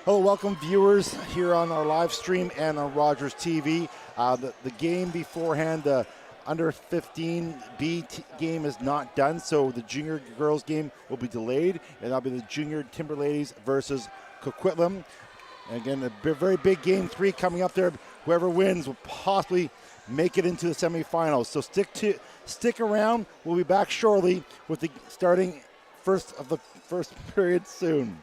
Hello, welcome viewers here on our live stream and on Rogers TV. The game beforehand, the under 15 game is not done, so the junior girls game will be delayed, and that'll be the junior Timberlaides versus Coquitlam. And again, a very big game 3 coming up there. Whoever wins will possibly make it into the semifinals. So stick around. We'll be back shortly with the starting first period soon.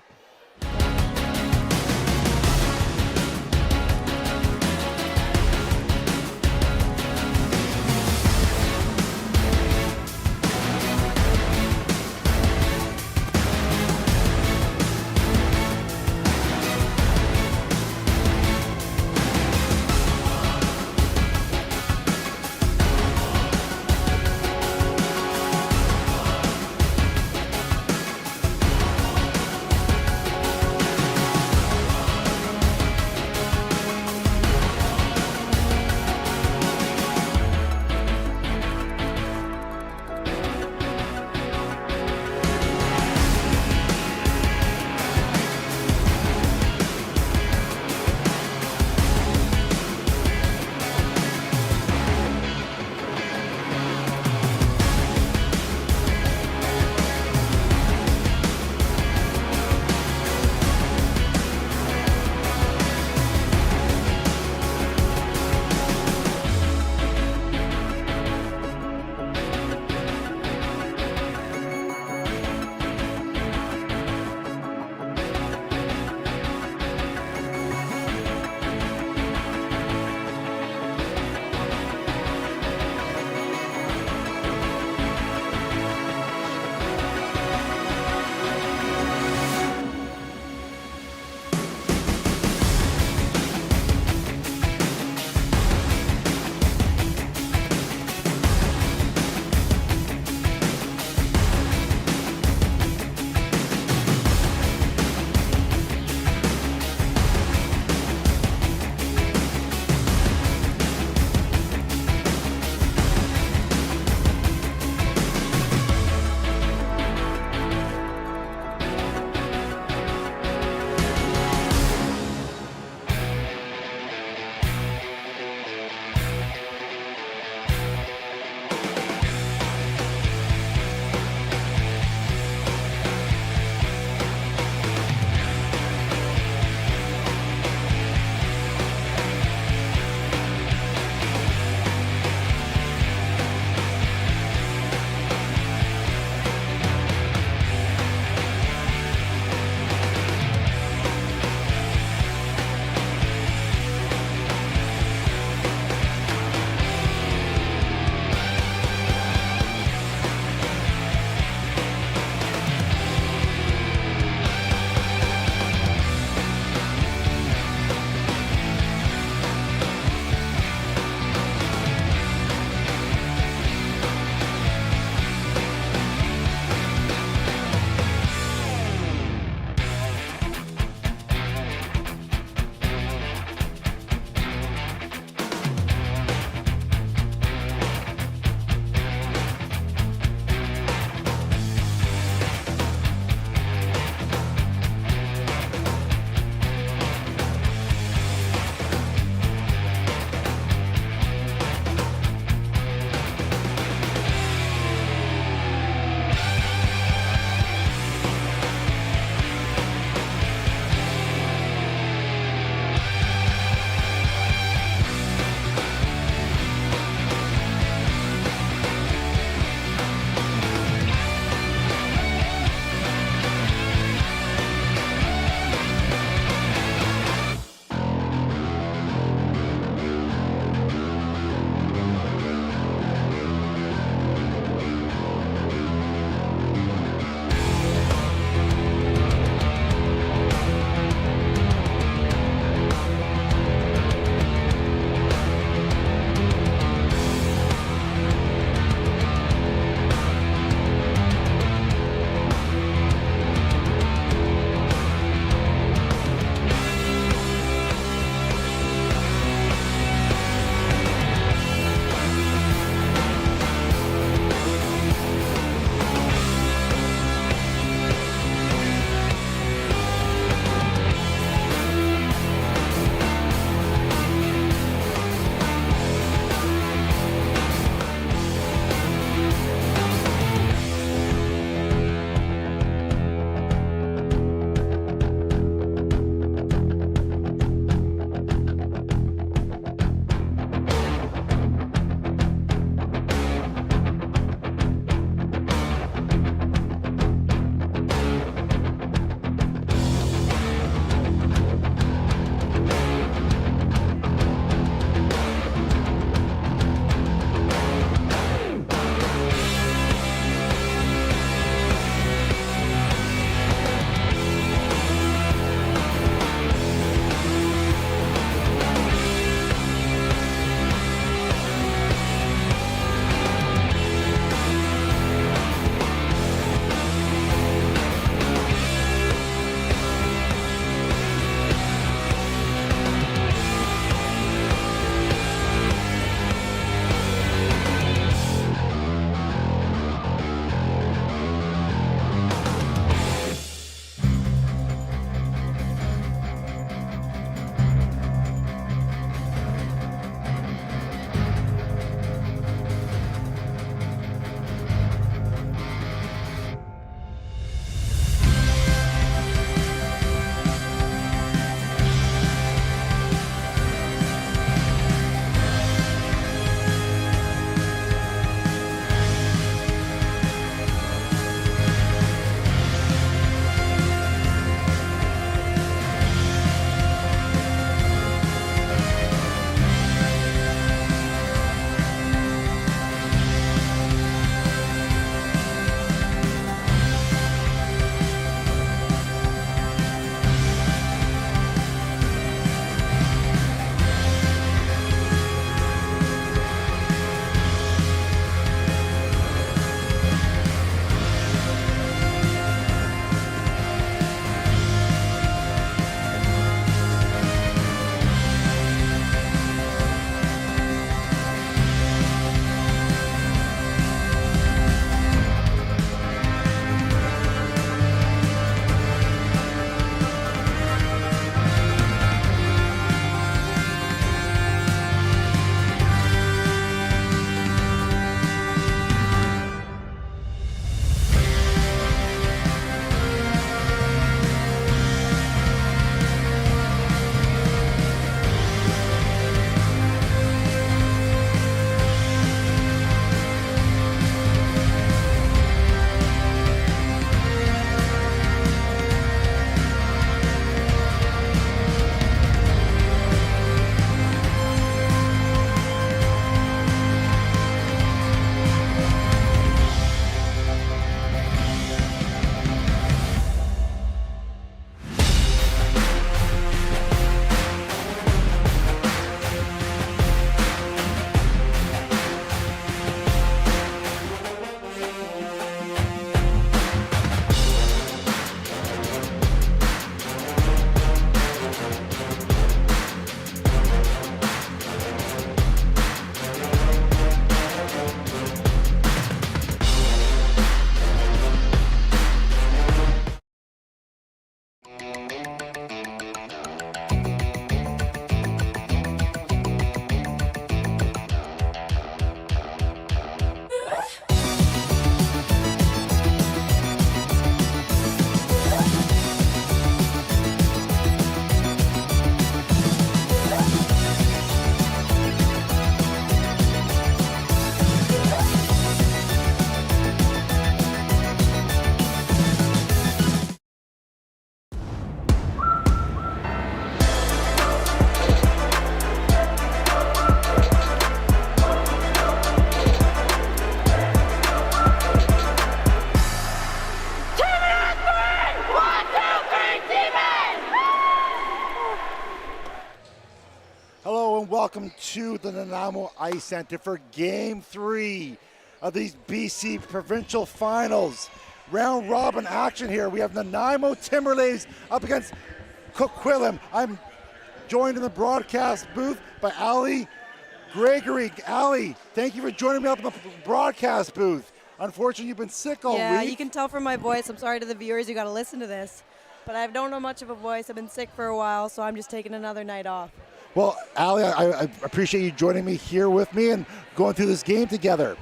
welcome to the Nanaimo Ice Centre for Game 3 of these BC Provincial Finals. Round robin action here. We have Nanaimo Timberlaides up against Coquitlam. I'm joined in the broadcast booth by Ali Gregory. Ali, thank you for joining me up in the broadcast booth. Unfortunately, you've been sick all week. Yeah, you can tell from my voice. I'm sorry to the viewers, you got to listen to this. But I don't know much of a voice. I've been sick for a while, so I'm just taking another night off. Well, Ali, I appreciate you joining me here with me and going through this game together.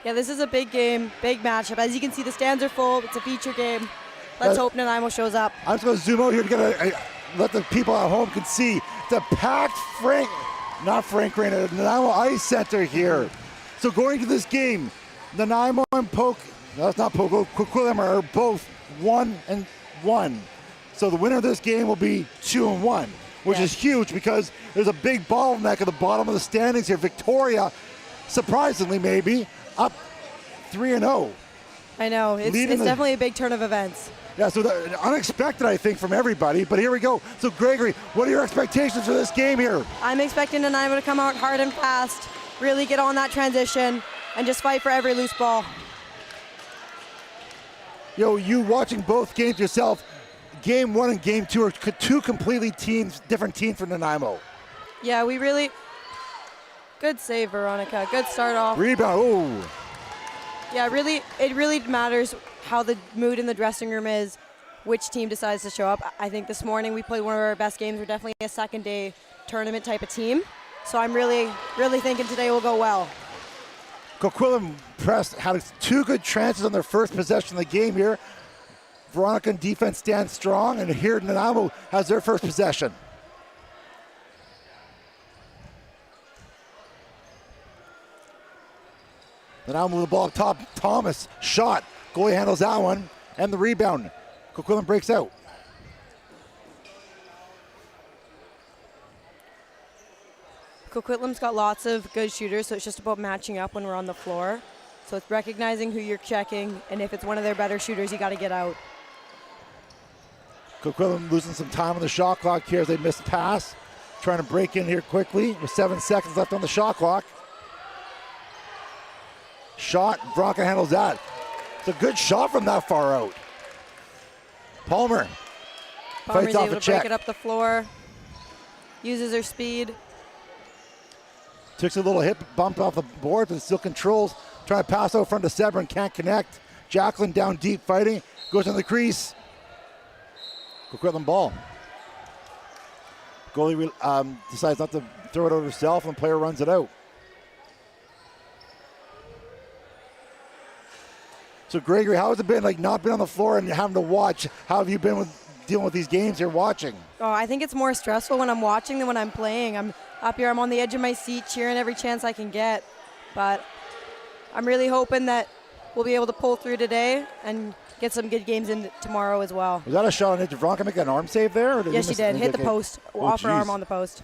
Yeah, this is a big game, big matchup. As you can see, the stands are full. It's a feature game. Let's hope Nanaimo shows up. I'm just going to zoom out here to let the people at home can see. It's a packed Nanaimo Ice Centre here. So going to this game, Nanaimo and Coquitlam are both 1-1. So the winner of this game will be 2-1, which is huge because there's a big bottleneck at the bottom of the standings here. Victoria, surprisingly maybe, up 3-0. I know, it's definitely a big turn of events. Yeah, so unexpected, I think, from everybody, but here we go. So Gregory, what are your expectations for this game here? I'm expecting Nanaimo to come out hard and fast, really get on that transition, and just fight for every loose ball. You watching both games yourself, Game 1 and Game 2 are two completely different teams for Nanaimo. Yeah, good save, Veronica. Good start off. Rebound, oh. Yeah, it really matters how the mood in the dressing room is, which team decides to show up. I think this morning we played one of our best games. We're definitely a second-day tournament type of team. So I'm really thinking today will go well. Coquitlam had two good chances on their first possession of the game here. Veronica in defense stands strong, and here Nanaimo has their first possession. Nanaimo with the ball up top. Thomas, shot. Goalie handles that one, and the rebound. Coquitlam breaks out. Coquitlam's got lots of good shooters, so it's just about matching up when we're on the floor. So it's recognizing who you're checking, and if it's one of their better shooters, you got to get out. Coquitlam losing some time on the shot clock here as they miss the pass. Trying to break in here quickly with 7 seconds left on the shot clock. Shot, Veronica handles that. It's a good shot from that far out. Palmer's fights off able a to check. break it up the floor, uses her speed. Takes a little hip bump off the board, but still controls. Trying to pass out front to Sebron, can't connect. Jacqueline down deep fighting, goes in the crease. Coquitlam ball. Goalie decides not to throw it out herself, and the player runs it out. So Gregory, how has it been not being on the floor and having to watch? How have you been dealing with these games you're watching? Oh, I think it's more stressful when I'm watching than when I'm playing. I'm up here, I'm on the edge of my seat cheering every chance I can get. But I'm really hoping that we'll be able to pull through today and get some good games in tomorrow as well. Was that a shot on it? Did Veronica make an arm save there? Yes, she did. Hit the post. Off her arm on the post.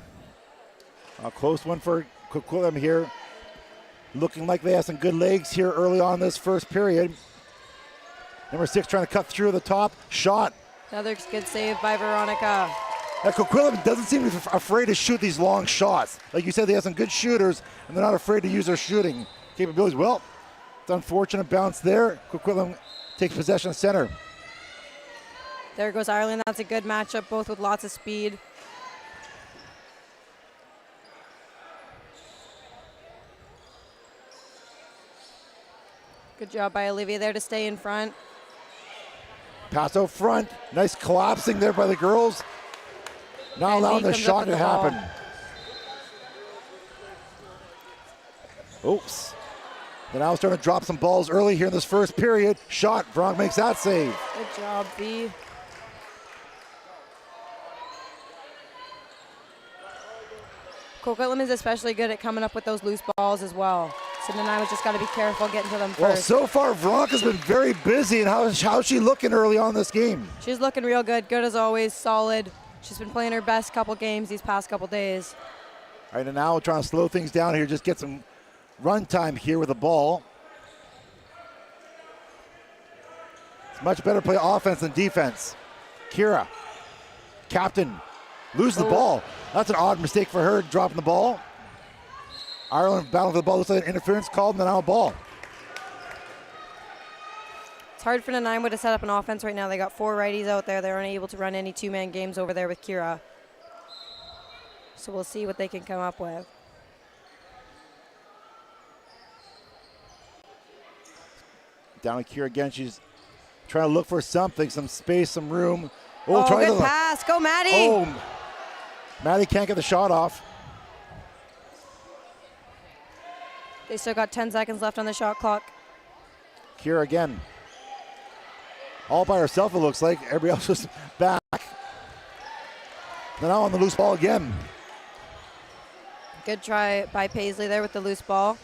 A close one for Coquitlam here. Looking like they have some good legs here early on this first period. Number 6 trying to cut through the top. Shot. Another good save by Veronica. Coquitlam doesn't seem to be afraid to shoot these long shots. Like you said, they have some good shooters, and they're not afraid to use their shooting capabilities. Well, it's an unfortunate bounce there. Coquitlam takes possession of center. There goes Ireland. That's a good matchup, both with lots of speed. Good job by Olivia there to stay in front. Pass out front. Nice collapsing there by the girls. Not allowing the shot to happen. Oops. Now starting to drop some balls early here in this first period. Shot. Veronica makes that save. Good job, V. Coquitlam is especially good at coming up with those loose balls as well. So Nanaimo's just got to be careful getting to them first. Well, so far, Veronica's been very busy. And how's she looking early on in this game? She's looking real good. Good as always. Solid. She's been playing her best couple games these past couple days. All right, and now we're trying to slow things down here. Just get some run time here with the ball. It's much better play offense than defense. Kira, captain, Loses the ball. That's an odd mistake for her, dropping the ball. Ireland battling for the ball. Looks like an interference called, and then out of ball. It's hard for Nanaimo to set up an offense right now. They got 4 righties out there. They're unable to run any two-man games over there with Kira. So we'll see what they can come up with. Down to Kira again. She's trying to look for something, some space, some room. Oh, try good pass. Go, Maddie. Oh, Maddie can't get the shot off. They still got 10 seconds left on the shot clock. Kira again. All by herself, it looks like. Everybody else was back. Now on the loose ball again. Good try by Paisley there with the loose ball.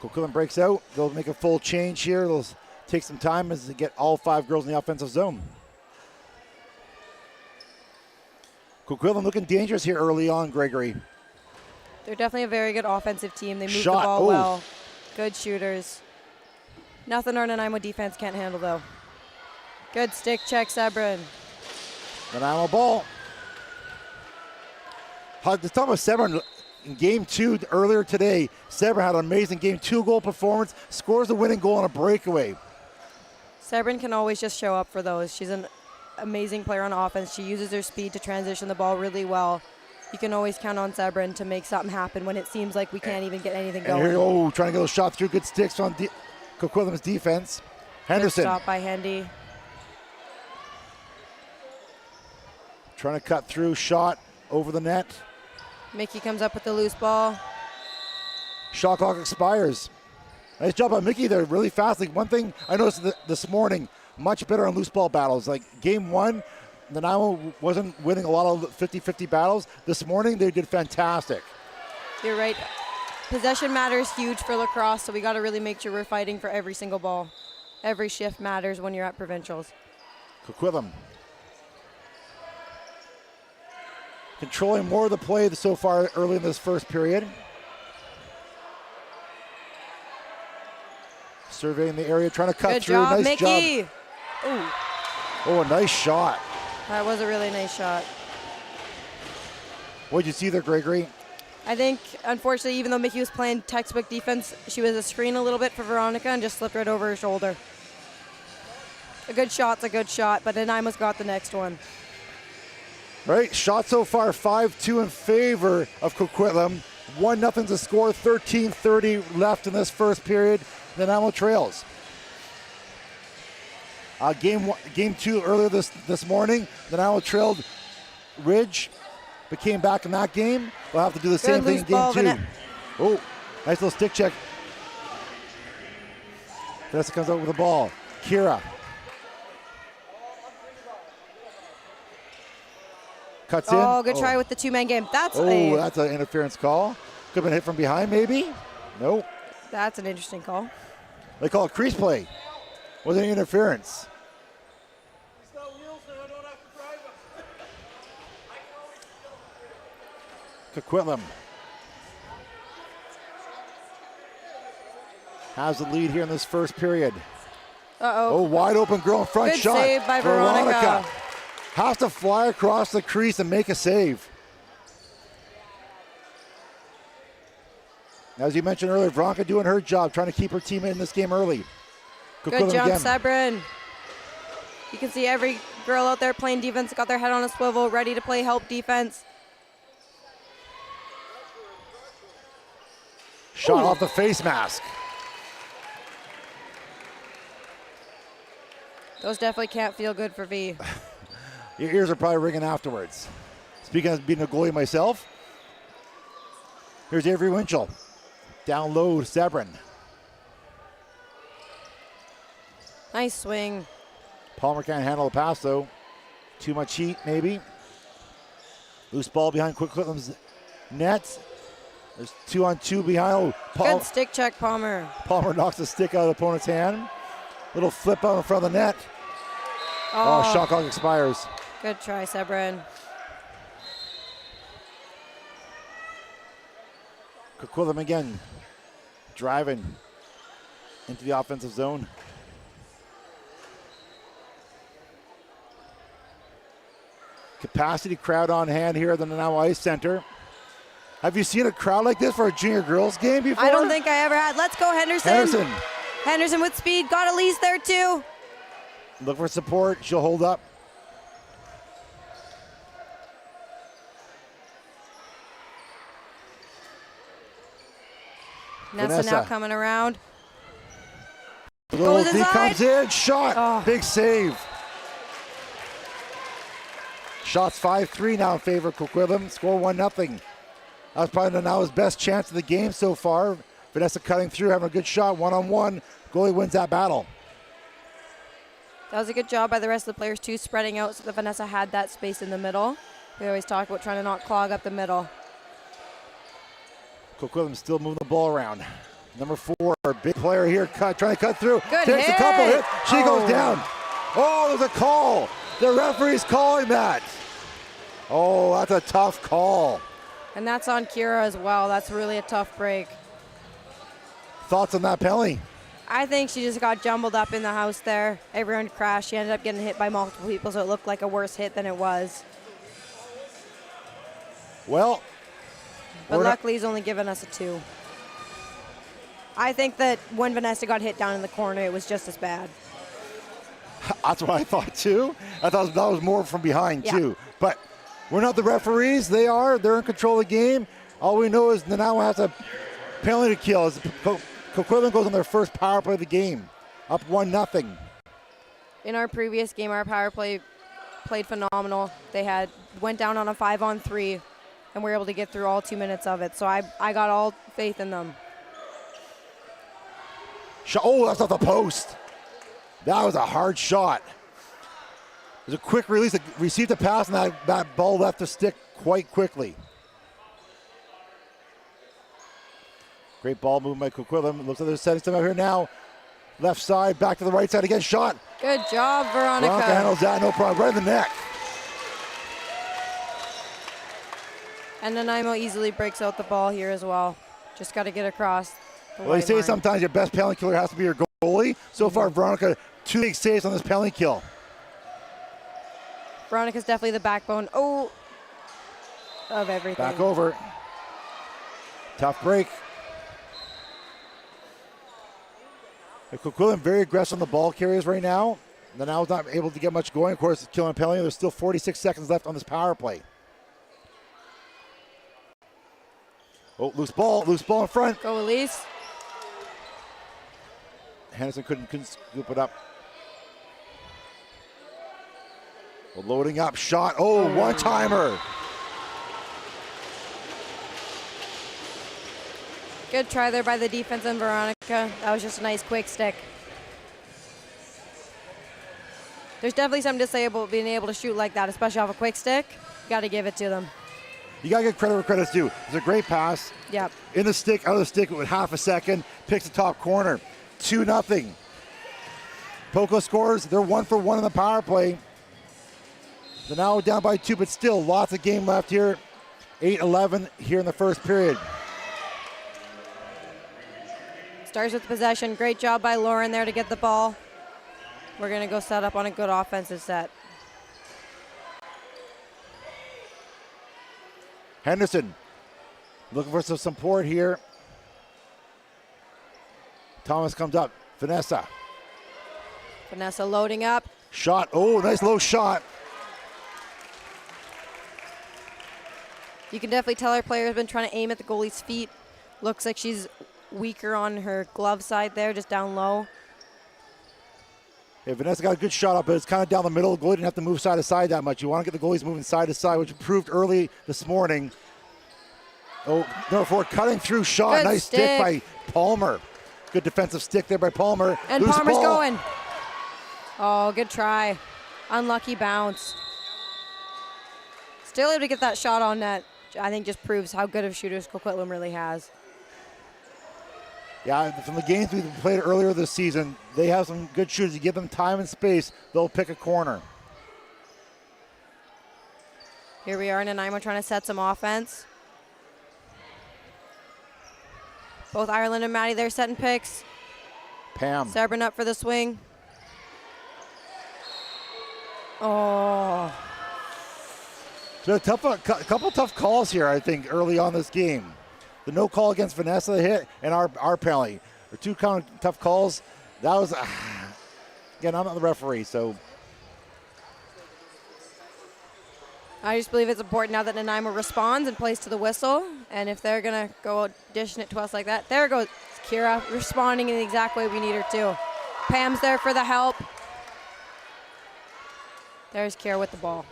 Coquitlam breaks out. They'll make a full change here. They'll take some time as they get all 5 girls in the offensive zone. Coquitlam looking dangerous here early on, Gregory. They're definitely a very good offensive team. They move the Shot. ball Oh. well. Good shooters. Nothing our Nanaimo defense can't handle, though. Good stick check, Sebrin. Nanaimo ball. Let's talk about Sebrin. In game 2 earlier today, Sebrin had an amazing game, 2-goal performance, scores the winning goal on a breakaway. Sebrin can always just show up for those. She's an amazing player on offense. She uses her speed to transition the ball really well. You can always count on Sebrin to make something happen when it seems like we can't even get anything going. And here, trying to get a shot through. Good sticks on Coquitlam's defense. Henderson. Good stop by Hendy. Trying to cut through, shot over the net. Mickey comes up with the loose ball. Shot clock expires. Nice job by Mickey there, really fast. Like one thing I noticed this morning, much better on loose ball battles. Like game 1, Nanaimo wasn't winning a lot of 50-50 battles. This morning they did fantastic. You're right. Possession matters huge for lacrosse, so we got to really make sure we're fighting for every single ball. Every shift matters when you're at Provincials. Coquitlam controlling more of the play so far early in this first period. Surveying the area, trying to cut Good through. job, Nice Mickey. job. Ooh, Oh, a nice shot. that was a really nice shot. What did you see there, Gregory? I think, unfortunately, even though Mickey was playing textbook defense, she was a screen a little bit for Veronica and just slipped right over her shoulder. A good shot's a good shot, but Nanaimo's got the next one. Right, shot so far, 5-2 in favor of Coquitlam. 1-0 to score, 13:30 left in this first period. Nanaimo trails. Game 2 earlier this morning, Nanaimo trailed Ridge, but came back in that game. We'll have to do the same thing in game 2. Oh, nice little stick check. Vanessa comes out with the ball. Kira. Cuts in. Oh, good try with the two-man game. That's that's an interference call. Could have been hit from behind, maybe. Nope. That's an interesting call. They call it crease play. Wasn't any interference. Coquitlam has the lead here in this first period. Oh, wide open girl in front. Good shot. save by Veronica. Has to fly across the crease and make a save. As you mentioned earlier, Veronica doing her job, trying to keep her team in this game early. Good jump, Sebrin. You can see every girl out there playing defense, got their head on a swivel, ready to play help defense. Shot off the face mask. Those definitely can't feel good for V. Your ears are probably ringing afterwards. Speaking of being a goalie myself, here's Avery Winchell. Down low to Sebrin. Nice swing. Palmer can't handle the pass though. Too much heat maybe. Loose ball behind Coquitlam's net. There's 2-on-2 behind. Good stick check, Palmer. Palmer knocks the stick out of the opponent's hand. Little flip out in front of the net. Oh, shot clock expires. Good try, Sebrin. Coquitlam again, driving into the offensive zone. Capacity crowd on hand here at the Nanaimo Ice Centre. Have you seen a crowd like this for a junior girls game before? I don't think I ever had. Let's go, Henderson. Henderson. Henderson with speed. Got Elise there too. Look for support. She'll hold up. Vanessa now coming around. Little Goes D inside. comes in. Shot. Oh. Big save. Shots 5-3 now in favor of Coquitlam. Score 1-0. That was probably Nanaimo's best chance of the game so far. Vanessa cutting through, having a good shot, one-on-one. Goalie wins that battle. That was a good job by the rest of the players too, spreading out so that Vanessa had that space in the middle. We always talk about trying to not clog up the middle. Coquitlam still moving the ball around. Number 4, big player here, trying to cut through. Good Takes hit. a couple hits. She goes down. Oh, there's a call. The referee's calling that. Oh, that's a tough call. And that's on Kira as well. That's really a tough break. Thoughts on that penalty? I think she just got jumbled up in the house there. Everyone crashed. She ended up getting hit by multiple people, so it looked like a worse hit than it was. Well, but luckily he's only given us a 2. I think that when Vanessa got hit down in the corner, it was just as bad. That's what I thought too. I thought that was more from behind too. But we're not the referees. They are. They're in control of the game. All we know is Nanaimo has a penalty to kill. As Coquitlam goes on their first power play of the game, up 1-0. In our previous game, our power play played phenomenal. They went down on a 5-on-3, and were able to get through all 2 minutes of it. So I got all faith in them. Oh, that's off the post. That was a hard shot. It was a quick release. It received a pass, and that ball left the stick quite quickly. Great ball movement by Coquitlam. Looks like they're setting some up here now. Left side, back to the right side again. Shot. Good job, Veronica. Veronica handles that, no problem. Right in the neck. And Nanaimo easily breaks out the ball here as well. Just got to get across. Well, they say sometimes your best penalty killer has to be your goalie. So far, Veronica, 2 big saves on this penalty kill. Veronica's definitely the backbone of everything. Back over. Tough break. Coquitlam very aggressive on the ball carriers right now. Nanaimo's not able to get much going. Of course, it's killing a penalty. There's still 46 seconds left on this power play. Oh, loose ball in front. Go, Elise. Henderson couldn't scoop it up. Well, loading up, shot. Oh, one-timer. Good try there by the defense and Veronica. That was just a nice quick stick. There's definitely something to say about being able to shoot like that, especially off a quick stick. Got to give it to them. You got to give credit where credit's due. It's a great pass. Yep. In the stick, out of the stick with half a second. Picks the top corner. 2-0. Poco scores. They're 1 for 1 in the power play. They're now down by 2, but still lots of game left here. 8-11 here in the first period. Starts with possession. Great job by Lauren there to get the ball. We're going to go set up on a good offensive set. Henderson looking for some support here. Thomas comes up. Vanessa loading up. Shot. Oh, nice low shot. You can definitely tell our player has been trying to aim at the goalie's feet. Looks like she's weaker on her glove side there, just down low. Yeah, Vanessa got a good shot up, but it's kind of down the middle. The goalie didn't have to move side to side that much. You want to get the goalies moving side to side, which proved early this morning. Oh, number 4 cutting through shot. Good nice stick by Palmer. Good defensive stick there by Palmer. And Loose Palmer's ball. going. Oh, good try. Unlucky bounce. Still able to get that shot on net. I think just proves how good of shooters Coquitlam really has. Yeah, from the games we played earlier this season, they have some good shooters. You give them time and space, they'll pick a corner. Here we are, Nanaimo trying to set some offense. Both Ireland and Maddie there setting picks. Pam. Sabrin up for the swing. Oh. So a couple tough calls here, I think, early on this game. The no call against Vanessa hit and our penalty. The two kind of tough calls. That was, again, I'm not the referee, so. I just believe it's important now that Nanaimo responds and plays to the whistle. And if they're going to go dishing it to us like that, there goes Kira responding in the exact way we need her to. Pam's there for the help. There's Kira with the ball.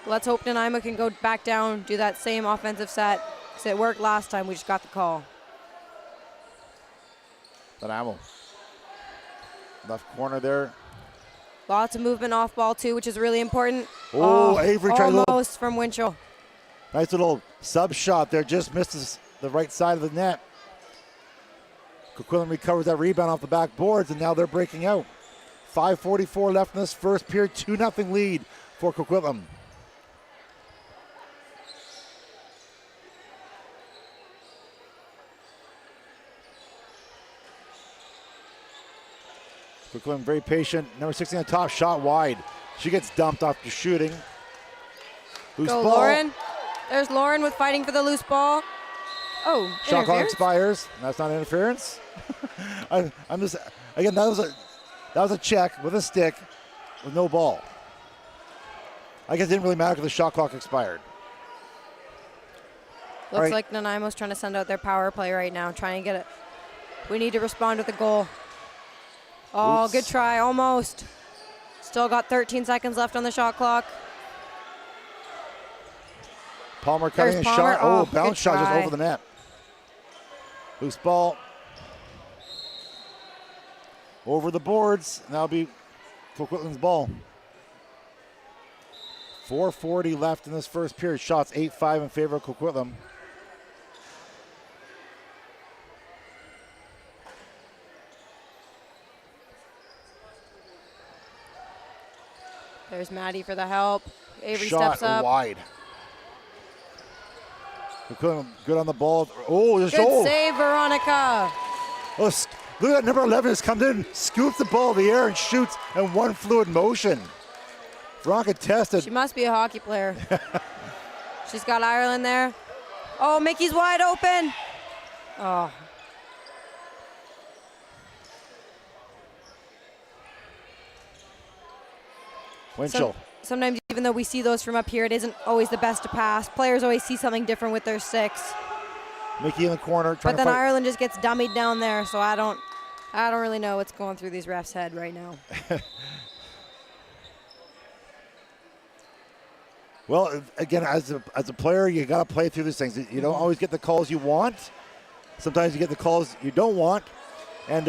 Let's hope Nanaimo can go back down, do that same offensive set, because it worked last time. We just got the call. Nanaimo. Left corner there. Lots of movement off ball, too, which is really important. Oh, Avery tried almost from Winchell. Nice little sub shot there. Just misses the right side of the net. Coquitlam recovers that rebound off the back boards, and now they're breaking out. 5:44 left in this first period. 2-0 lead for Coquitlam. Coquitlam very patient. Number 16 on top, shot wide. She gets dumped after shooting. Loose Go, ball. Lauren. There's Lauren with fighting for the loose ball. Oh, Shot clock expires. That's not interference. I'm just, again, that was a check with a stick with no ball. I guess it didn't really matter because the shot clock expired. Looks like Nanaimo's trying to send out their power play right now, trying to get it. We need to respond with a goal. Oh, Oops. Good try, almost. Still got 13 seconds left on the shot clock. Palmer cutting There's a Palmer. shot. Oh, Bounce good shot just try. over the net. Loose ball. Over the boards. And that'll be Coquitlam's ball. 4:40 left in this first period. Shots 8-5 in favor of Coquitlam. There's Maddie for the help. Avery Shot steps up. wide. Coquitlam good on the ball. Oh, there's Good save, Veronica. Oh, look at number 11 has come in, scoops the ball in the air and shoots in one fluid motion. Veronica tested. She must be a hockey player. She's got Ireland there. Oh, Mickey's wide open. Oh. Winchell. Sometimes even though we see those from up here, it isn't always the best to pass. Players always see something different with their sticks. Mickey in the corner trying But to then fight. Ireland just gets dummied down there, so I don't really know what's going through these refs' head right now. Well, again, as a player, you got to play through these things. You don't always get the calls you want. Sometimes you get the calls you don't want. And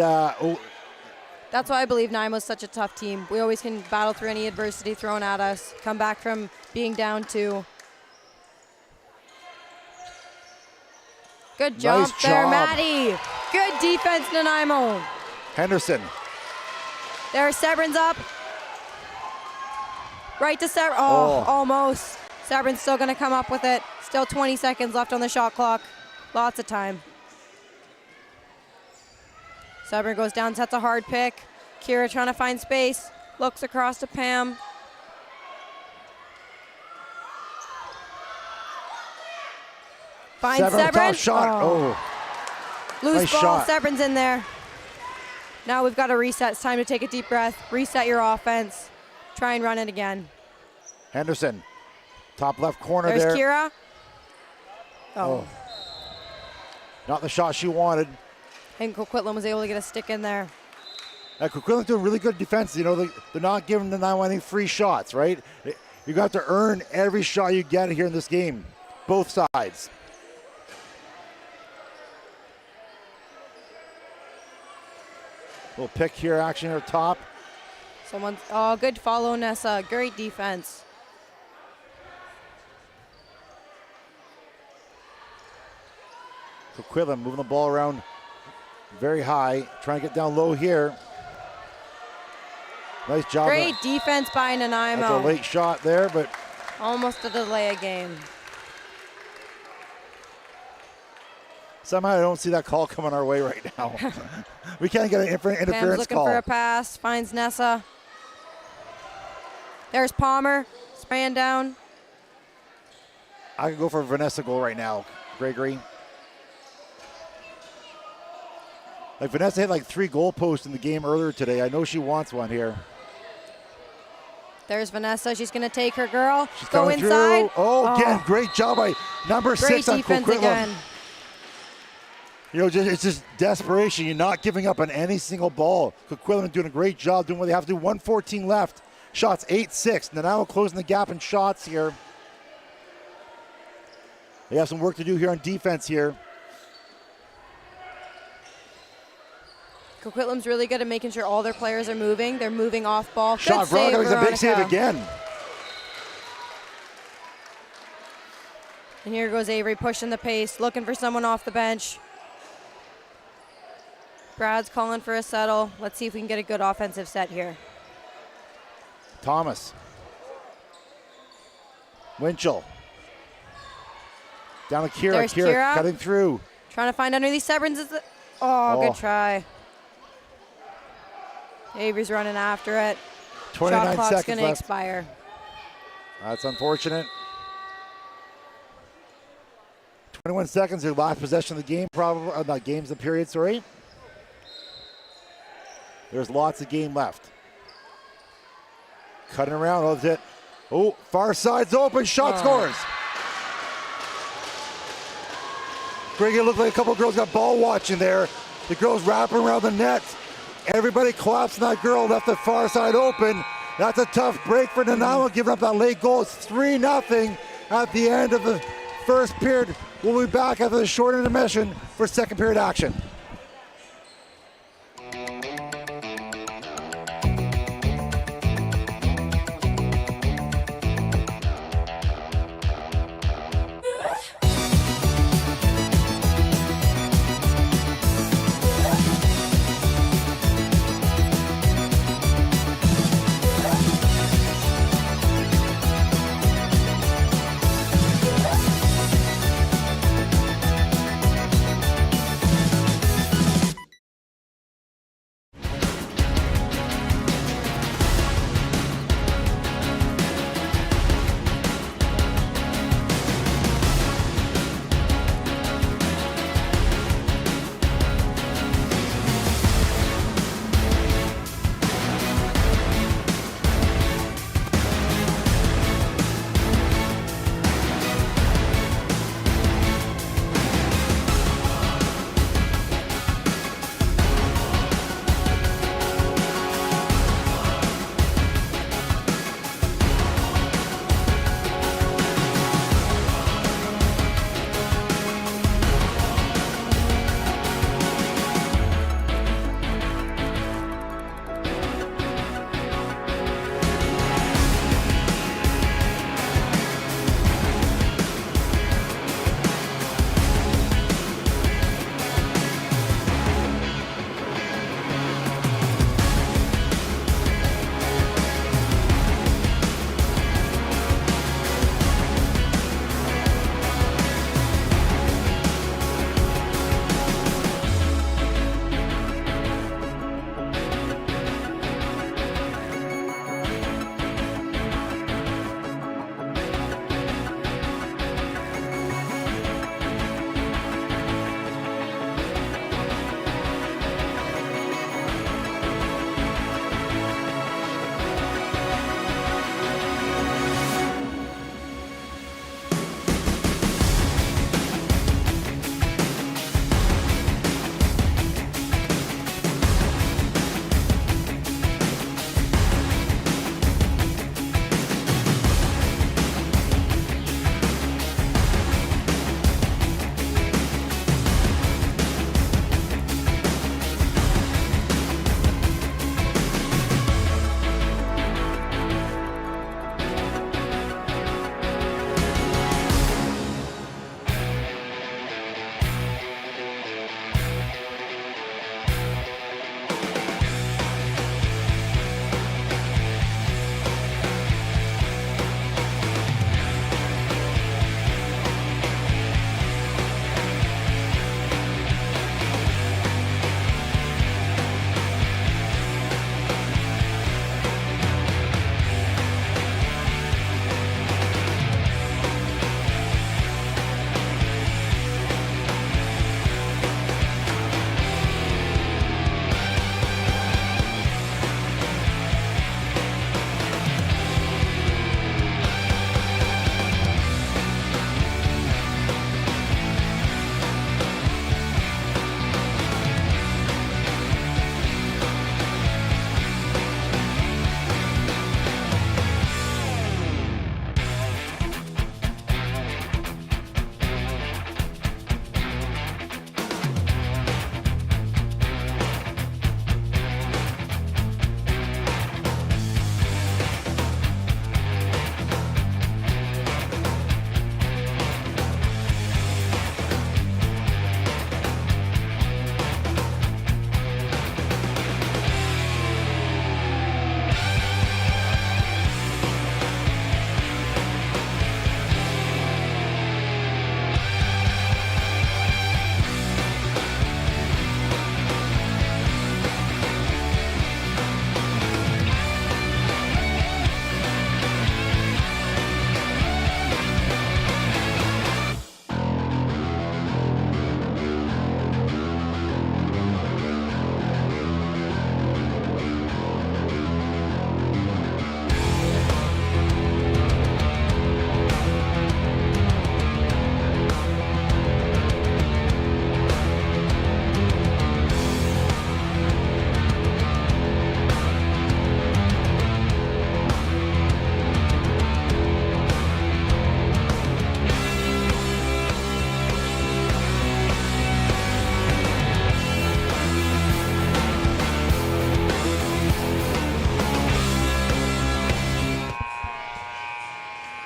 That's why I believe Nanaimo's such a tough team. We always can battle through any adversity thrown at us, come back from being down 2. Good jump Nice there, job. Maddie. Good defense, Nanaimo. Henderson. There's Sebrin's up. Right to Sebrin. Oh, almost. Sebrin's still going to come up with it. Still 20 seconds left on the shot clock. Lots of time. Sebrin goes down, sets a hard pick. Kira trying to find space. Looks across to Pam. Finds Sebrin, top Sebrin. shot. Oh. Loose Nice ball. shot. Sebrin's in there. Now we've got to reset. It's time to take a deep breath. Reset your offense. Try and run it again. Henderson. Top left corner There's there. Kira. Oh. Not the shot she wanted. And Coquitlam was able to get a stick in there. Coquitlam's doing really good defense. You know, they're not giving the Nanaimo any free shots, right? You got to earn every shot you get here in this game. Both sides. Little pick here, action at the top. Good follow, Nessa. Great defense. Coquitlam moving the ball around very high, trying to get down low here. Nice job. Great defense by Nanaimo. That's a late shot there, but Almost a delay a game. somehow I don't see that call coming our way right now. We can't get an interference Pam's looking call. for a pass. Finds Nessa. There's Palmer spraying down. I could go for Vanessa goal right now, Gregory. Like Vanessa hit like 3 goalposts in the game earlier today. I know she wants one here. There's Vanessa. She's going to take her girl. She's go coming inside. Through. Oh, again, great job by number 6 on defense Coquitlam. again. You know, it's just desperation. You're not giving up on any single ball. Coquitlam doing a great job doing what they have to do. 1:14 left. Shots 8-6. Nanaimo closing the gap in shots here. They have some work to do here on defense here. Coquitlam's really good at making sure all their players are moving. They're moving off ball. Good Shot, save, Veronica makes a big save Veronica. again. And here goes Avery pushing the pace, looking for someone off the bench. Brad's calling for a settle. Let's see if we can get a good offensive set here. Thomas. Winchell. Down to Kira. There's Kira. Cutting through. Trying to find underneath Severns. Oh, good try. Avery's running after it. 29 Shot clock's seconds going to left. expire. That's unfortunate. 21 seconds, their last possession of the game, probably. Not games, the period, sorry. There's lots of game left. Cutting around, oh, that's it. Oh, far side's open, shot scores. Greg, it looked like a couple of girls got ball watching there. The girls wrapping around the net. Everybody collapsed on that girl, left the far side open. That's a tough break for Nanaimo, giving up that late goal. It's 3-0 at the end of the first period. We'll be back after the short intermission for second period action.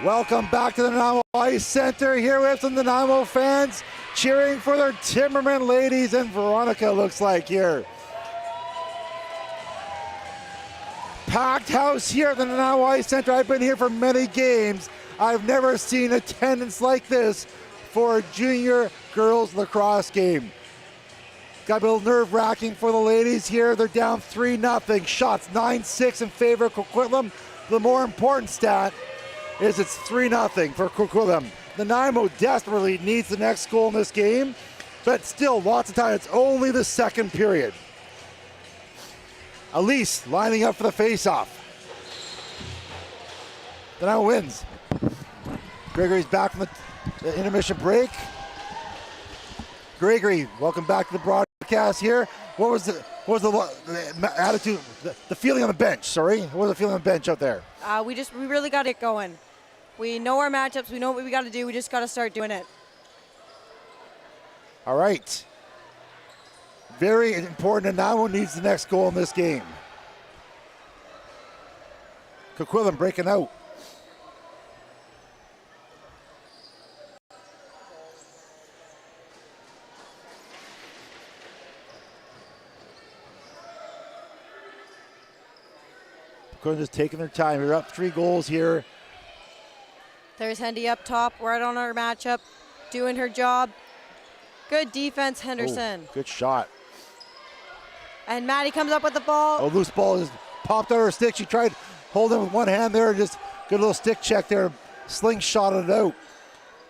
Welcome back to the Nanaimo Ice Centre. Here we have some Nanaimo fans cheering for their Timberman ladies, and Veronica looks like here. Packed house here at the Nanaimo Ice Centre. I've been here for many games. I've never seen attendance like this for a junior girls lacrosse game. Got a little nerve-wracking for the ladies here. They're down 3-0. Shots 9-6 in favor of Coquitlam. The more important stat is it's 3-0 for Coquitlam. Nanaimo desperately needs the next goal in this game, but still lots of time. It's only the second period. Elise lining up for the face-off. Nanaimo wins. Gregory's back from the intermission break. Gregory, welcome back to the broadcast here. What was the attitude, the feeling on the bench? Sorry, what was the feeling on the bench out there? We really got it going. We know our matchups. We know what we got to do. We just got to start doing it. All right. Very important, and Nanaimo needs the next goal in this game. Coquitlam breaking out. Coquitlam just taking their time. We're up 3 goals here. There's Hendy up top, right on our matchup, doing her job. Good defense, Henderson. Oh, good shot. And Maddie comes up with the ball. Oh, loose ball just popped out of her stick. She tried holding it with one hand there, just good little stick check there. Slingshotted it out.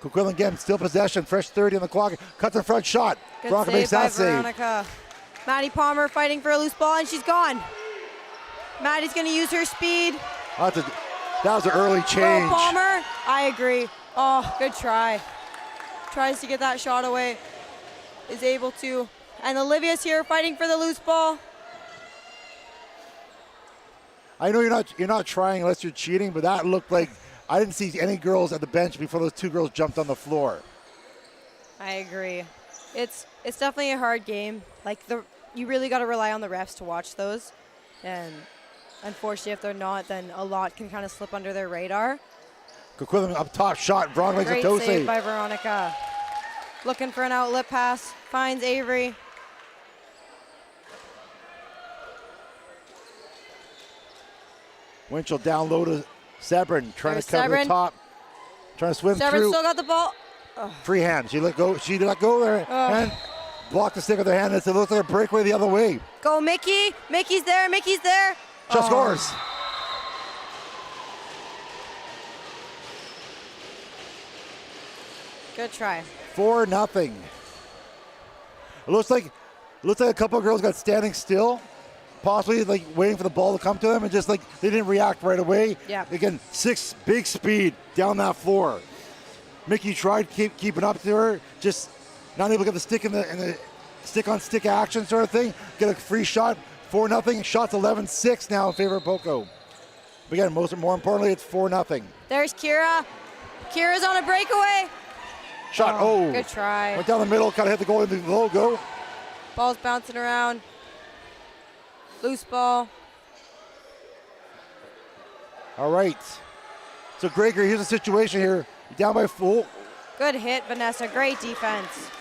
Coquitlam again, still possession. Fresh 30 on the clock. Cuts her front shot. Good Veronica save makes by that save. Veronica. Maddie Palmer fighting for a loose ball, and she's gone. Maddie's going to use her speed. That was an early change. Go Palmer. I agree. Oh, good try. Tries to get that shot away. Is able to. And Olivia's here fighting for the loose ball. I know you're not trying unless you're cheating, but that looked like I didn't see any girls at the bench before those 2 girls jumped on the floor. I agree. It's definitely a hard game. Like you really got to rely on the refs to watch those. And unfortunately, if they're not, then a lot can kind of slip under their radar. Coquitlam up top shot. Veronica makes a toe Great save save by Veronica. Looking for an outlet pass. Finds Avery. Winchell down low to Sebrin, trying There's to cover Sebrin. the top. Trying to swim Severn through. still got the ball. Free hand. She let go. She let go of her hand. Blocked the stick with her hand. It looked like a breakaway the other way. Go Mickey. Mickey's there. Mickey's there. Just scores. Good try. 4-0. It looks like a couple of girls got standing still, possibly like waiting for the ball to come to them, and just like they didn't react right away. Yeah. Again, 6 big speed down that floor. Mickey tried keeping up to her, just not able to get the stick in the stick-on-stick action sort of thing. Get a free shot. 4-0. Shots 11-6 now in favor of Poco. But again, more importantly, it's 4-0. There's Kira. Kira's on a breakaway. Shot. Good try. Went down the middle, kind of hit the goal into the logo. Ball's bouncing around. Loose ball. All right. So Gregory, here's the situation here. Down by 4. Good hit, Vanessa. Great defense.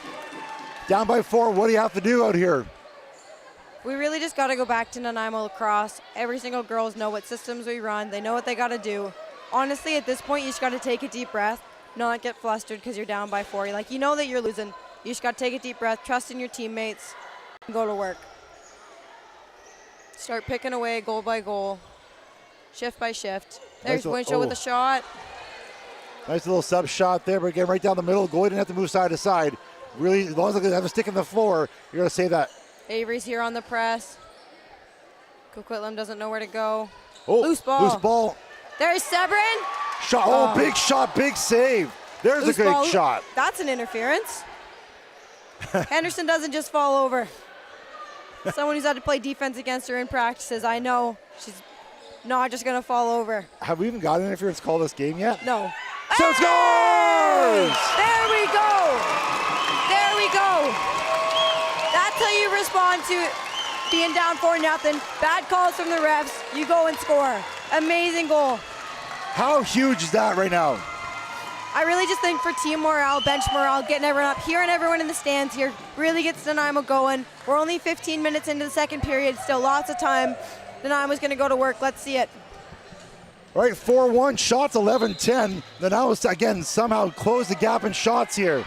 Down by 4. What do you have to do out here? We really just got to go back to Nanaimo Lacrosse. Every single girls know what systems we run. They know what they got to do. Honestly, at this point, you just got to take a deep breath, not get flustered because you're down by 4. You know that you're losing. You just got to take a deep breath, trust in your teammates, and go to work. Start picking away goal by goal, shift by shift. There's Winchell with a shot. Nice little sub shot there, but again, right down the middle. Goalie didn't have to move side to side. Really, as long as they have a stick in the floor, you're going to save that. Avery's here on the press. Coquitlam doesn't know where to go. Oh, loose ball. Loose ball. There's Sebrin. Shot. Oh, big shot, big save. There's Loose a good ball. shot. That's an interference. Henderson doesn't just fall over. Someone who's had to play defense against her in practices, I know she's not just going to fall over. Have we even got an interference call this game yet? No. So it scores! There we go. There we go. That's how you respond to being down 4-0. Bad calls from the refs. You go and score. Amazing goal. How huge is that right now? I really just think for team morale, bench morale, getting everyone up here and everyone in the stands here really gets Nanaimo going. We're only 15 minutes into the second period, still lots of time. Nanaimo's going to go to work. Let's see it. All right, 4-1, shots 11-10. Nanaimo, again, somehow close the gap in shots here.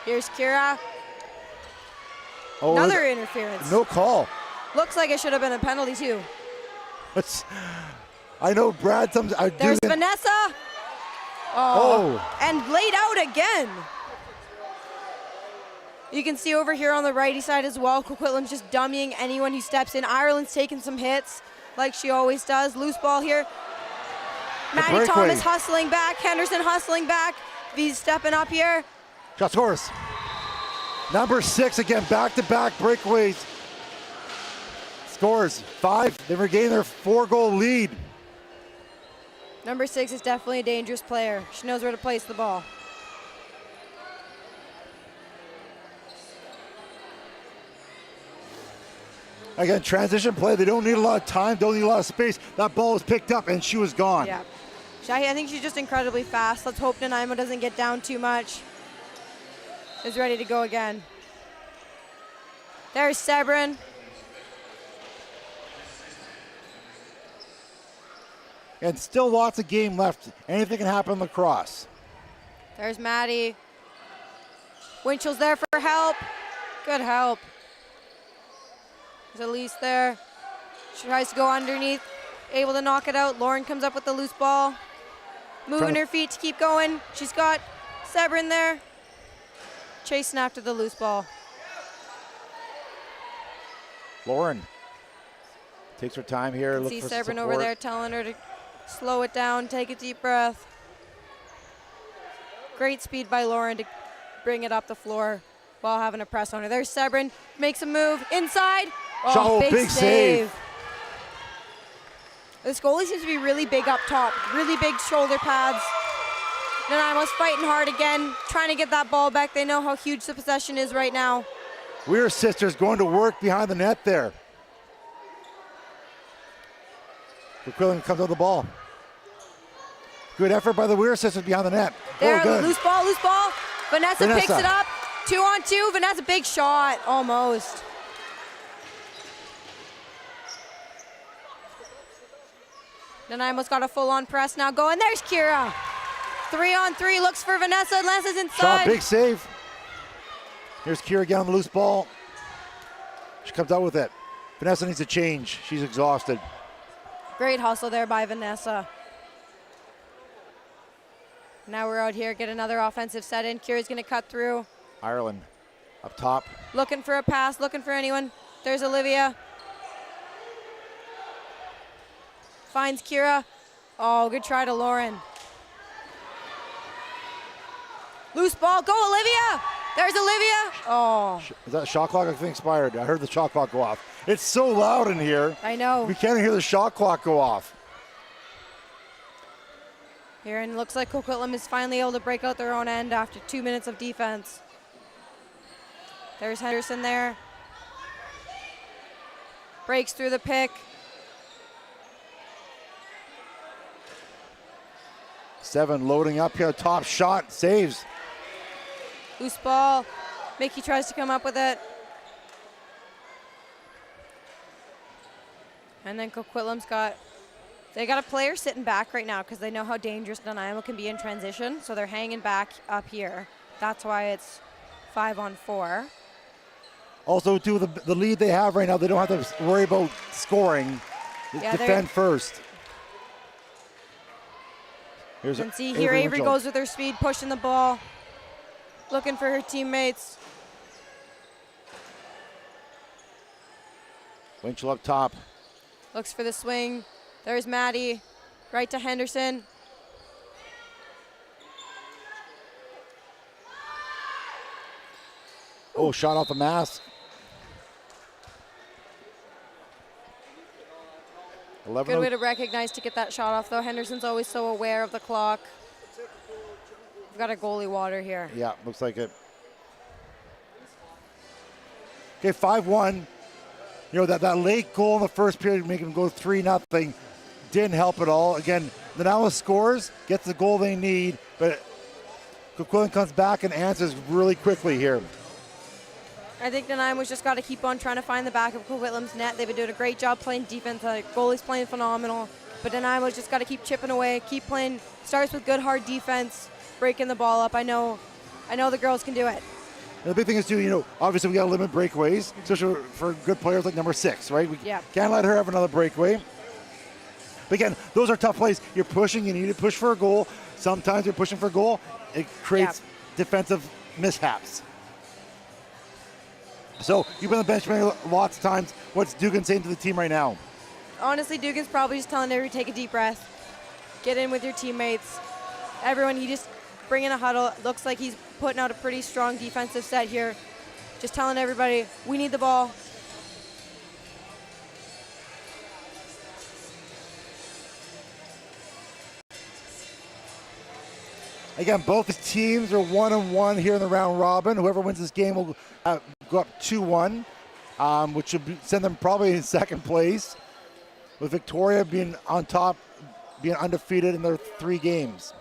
Here's Kira. Oh, another interference. No call. Looks like it should have been a penalty, too. I know Brad. There's Vanessa. Oh, and laid out again. You can see over here on the righty side as well, Coquitlam's just dummying anyone who steps in. Ireland's taking some hits like she always does. Loose ball here. Maddie Thomas hustling back. Henderson hustling back. V's stepping up here. Shot scores. Number 6 again, back-to-back breakaways. Scores 5. They regain their 4-goal lead. Number 6 is definitely a dangerous player. She knows where to place the ball. Again, transition play. They don't need a lot of time, don't need a lot of space. That ball was picked up and she was gone. Yeah. I think she's just incredibly fast. Let's hope Nanaimo doesn't get down too much. Is ready to go again. There's Sebrin. And still lots of game left. Anything can happen in lacrosse. There's Maddie. Winchell's there for help. Good help. There's Elise there. She tries to go underneath. Able to knock it out. Lauren comes up with the loose ball. Moving her feet to keep going. She's got Sebrin there. Chasing after the loose ball. Lauren takes her time here. See Sebrin over there telling her to slow it down, take a deep breath. Great speed by Lauren to bring it up the floor while having a press on her. There's Sebrin, makes a move inside. Oh, big save. This goalie seems to be really big up top, really big shoulder pads. Nanaimo's fighting hard again, trying to get that ball back. They know how huge the possession is right now. Weir sisters going to work behind the net there. Coquitlam comes out the ball. Good effort by the Weir sisters behind the net. There, good. Loose ball. Vanessa picks it up. 2-on-2. Vanessa, big shot, almost. Nanaimo's got a full-on press now going. There's Kira. 3-on-3, looks for Vanessa. Vanessa's inside. Shot, big save. Here's Kira again on the loose ball. She comes out with it. Vanessa needs to change. She's exhausted. Great hustle there by Vanessa. Now we're out here, get another offensive set in. Kira's gonna cut through. Ireland up top. Looking for a pass, looking for anyone. There's Olivia. Finds Kira. Oh, good try to Lauren. Loose ball, go Olivia! There's Olivia. Oh. Is that shot clock? I think expired. I heard the shot clock go off. It's so loud in here. I know. We can't hear the shot clock go off. Here, and it looks like Coquitlam is finally able to break out their own end after 2 minutes of defense. There's Henderson there. Breaks through the pick. Seven loading up here. Top shot. Saves. Loose ball. Mickey tries to come up with it. And then Coquitlam's they got a player sitting back right now because they know how dangerous Nanaimo can be in transition. So they're hanging back up here. That's why it's 5-on-4. Also, too, the lead they have right now, they don't have to worry about scoring. Yeah, defend first. You can see here Avery goes with her speed, pushing the ball, looking for her teammates. Winchell up top. Looks for the swing. There's Maddie, right to Henderson. Oh, shot off the mask. 11. Good way to recognize to get that shot off, though. Henderson's always so aware of the clock. We've got a goalie water here. Yeah, looks like it. Okay, 5-1. You know, that late goal in the first period making them go 3-0. didn't help at all. Again, Nanaimo scores, gets the goal they need, but Coquitlam comes back and answers really quickly here. I think Nanaimo's just got to keep on trying to find the back of Coquitlam's net. They've been doing a great job playing defense. The goalie's playing phenomenal. But Nanaimo's just got to keep chipping away, keep playing. Starts with good, hard defense, breaking the ball up. I know the girls can do it. And the big thing is, too, obviously we got to limit breakaways, especially for good players like number 6, right? We can't let her have another breakaway. But again, those are tough plays. You're pushing, you need to push for a goal. Sometimes you're pushing for a goal. It creates defensive mishaps. So you've been on the bench lots of times. What's Dugan saying to the team right now? Honestly, Dugan's probably just telling everyone to take a deep breath, get in with your teammates. Everyone, he just bring in a huddle. Looks like he's putting out a pretty strong defensive set here. Just telling everybody, we need the ball. Again, both teams are 1-1 here in the round robin. Whoever wins this game will go up 2-1, which will send them probably in second place, with Victoria being on top, being undefeated in their 3 games.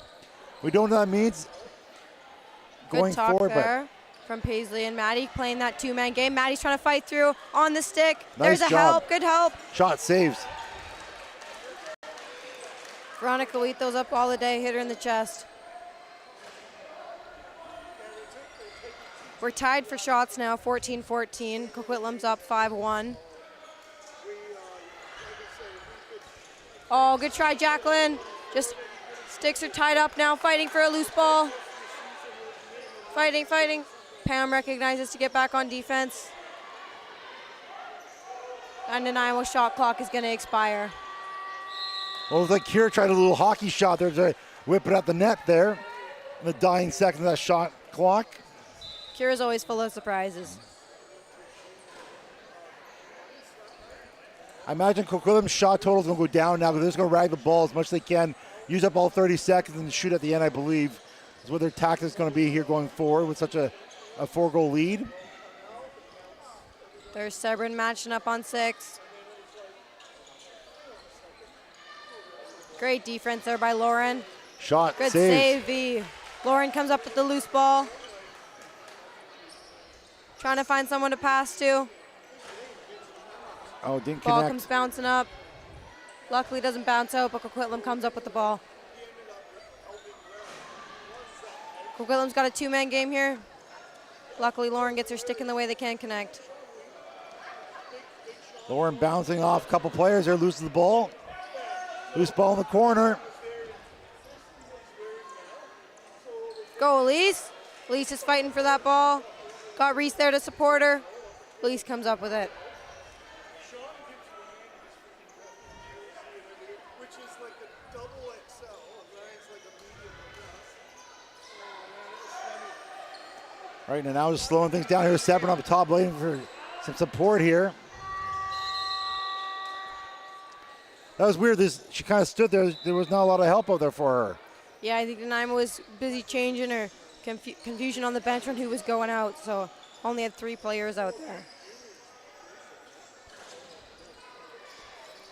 We don't know what that means going Good talk forward. There from Paisley and Maddie playing that 2-man game. Maddie's trying to fight through on the stick. Nice There's a job. help, good help. Shot saves. Veronica Wheat those up all the day, hit her in the chest. We're tied for shots now, 14-14. Coquitlam's up 5-1. Oh, good try, Jacqueline. Just sticks are tied up now, fighting for a loose ball. Fighting. Pam recognizes to get back on defense. And Nanaimo shot clock is going to expire. Well, it was like Kira tried a little hockey shot there to whip it at the net there in the dying seconds of that shot clock. Kira's always full of surprises. I imagine Coquitlam's shot total is going to go down now because they're just going to rag the ball as much as they can, use up all 30 seconds and shoot at the end, I believe, is what their tactic is going to be here going forward with such a 4-goal lead. There's Sebring matching up on 6. Great defense there by Lauren. Shot, good saves. save, V. Lauren comes up with the loose ball. Trying to find someone to pass to. Oh, didn't ball connect. Comes bouncing up. Luckily doesn't bounce out, but Coquitlam comes up with the ball. Coquitlam's got a 2-man game here. Luckily Lauren gets her stick in the way they can't connect. Lauren bouncing off a couple players there, loses the ball. Loose ball in the corner. Go Elise. Elise is fighting for that ball. Got Reese there to support her. Elise comes up with it. Which is like a double XL. Ryan's like a medium plus. Right now just slowing things down here. Sebring on the top lane for some support here. That was weird. She kind of stood there. There was not a lot of help out there for her. Yeah, I think Nanaimo was busy changing her. Confusion on the bench on who was going out, so only had 3 players out there.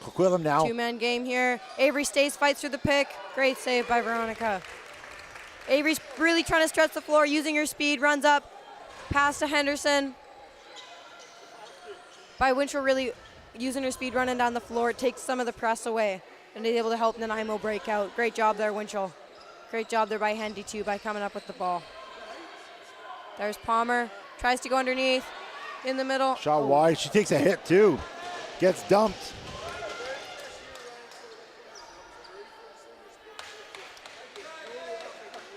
Coquitlam now. 2-man game here. Avery stays, fights through the pick. Great save by Veronica. Avery's really trying to stretch the floor, using her speed, runs up, pass to Henderson. By Winchell really using her speed, running down the floor, it takes some of the press away and is able to help Nanaimo break out. Great job there, Winchell. Great job there by Hendy, too, by coming up with the ball. There's Palmer. Tries to go underneath. In the middle. Shot wide. She takes a hit, too. Gets dumped.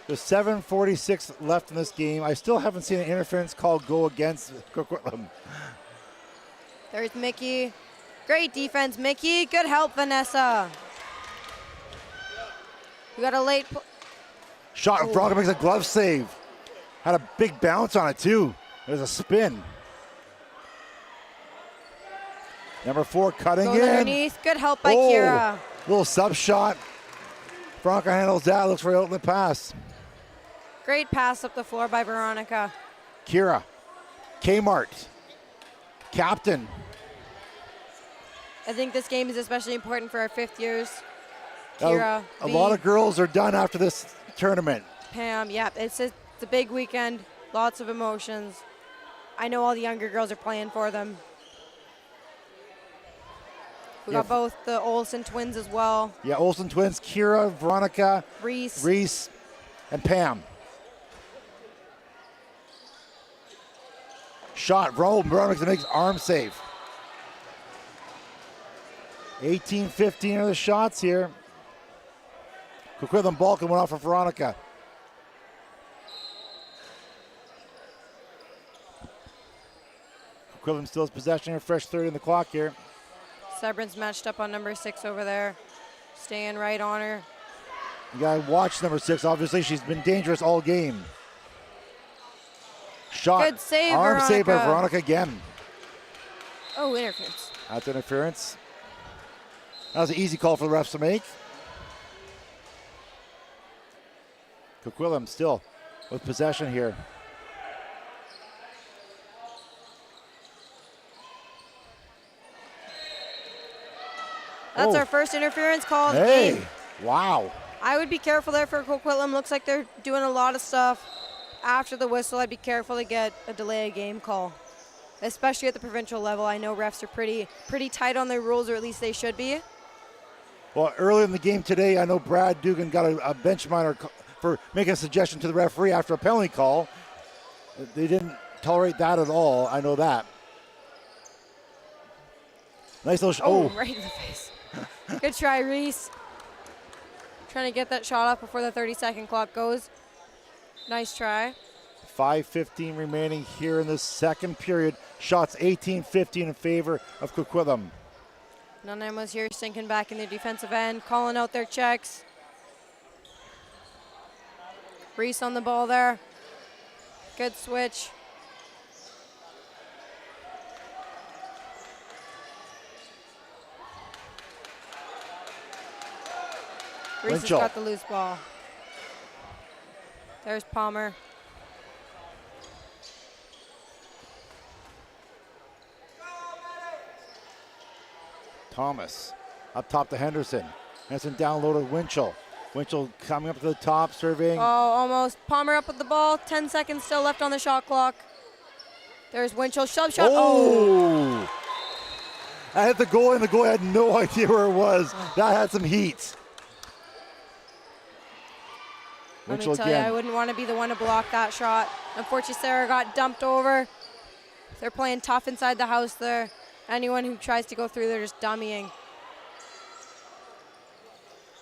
There's 7:46 left in this game. I still haven't seen an interference call go against Coquitlam. There's Mickey. Great defense, Mickey. Good help, Vanessa. You got a late... Shot, Veronica makes a glove save. Had a big bounce on it, too. There's a spin. Number 4 cutting Goes in. underneath. Good help by Kira. Little sub shot. Veronica handles that. Looks for an outlet pass. Great pass up the floor by Veronica. Kira. Kmart. Captain. I think this game is especially important for our 5th years. Kira, A lot of girls are done after this tournament. Pam, yeah, it's a big weekend, lots of emotions. I know all the younger girls are playing for them. We got both the Olsen twins as well. Yeah, Olsen twins, Kira, Veronica, Reese, and Pam. Shot, Veronica makes arm save. 18-15 are the shots here. Coquitlam Balkan went off for Veronica. Coquitlam still has possession here, fresh 30 in the clock here. Sebrin's matched up on number 6 over there. Staying right on her. You gotta watch number 6, obviously she's been dangerous all game. Shot, good save, arm Veronica. save by Veronica again. Oh, interference. That's interference. That was an easy call for the refs to make. Coquitlam still with possession here. That's our first interference call of the Hey, game. wow. I would be careful there for Coquitlam. Looks like they're doing a lot of stuff after the whistle. I'd be careful to get a delay of game call, especially at the provincial level. I know refs are pretty tight on their rules, or at least they should be. Well, early in the game today, I know Brad Dugan got a bench minor for making a suggestion to the referee after a penalty call. They didn't tolerate that at all. I know that. Nice little Right in the face. Good try, Reese. Trying to get that shot off before the 30-second clock goes. Nice try. 5:15 remaining here in the second period. Shots 18-15 in favor of Coquitlam. Nanaimo's here sinking back in their defensive end, calling out their checks. Reese on the ball there. Good switch. Reese has got the loose ball. There's Palmer. Thomas up top to Henderson. Henderson down low to Winchell. Winchell coming up to the top, surveying. Oh, almost. Palmer up with the ball. 10 seconds still left on the shot clock. There's Winchell. Shove shot. Oh! I hit the goalie, and the goalie had no idea where it was. That had some heat. Let me tell you, I wouldn't want to be the one to block that shot. Unfortunately, Sarah got dumped over. They're playing tough inside the house there. Anyone who tries to go through, they're just dummying.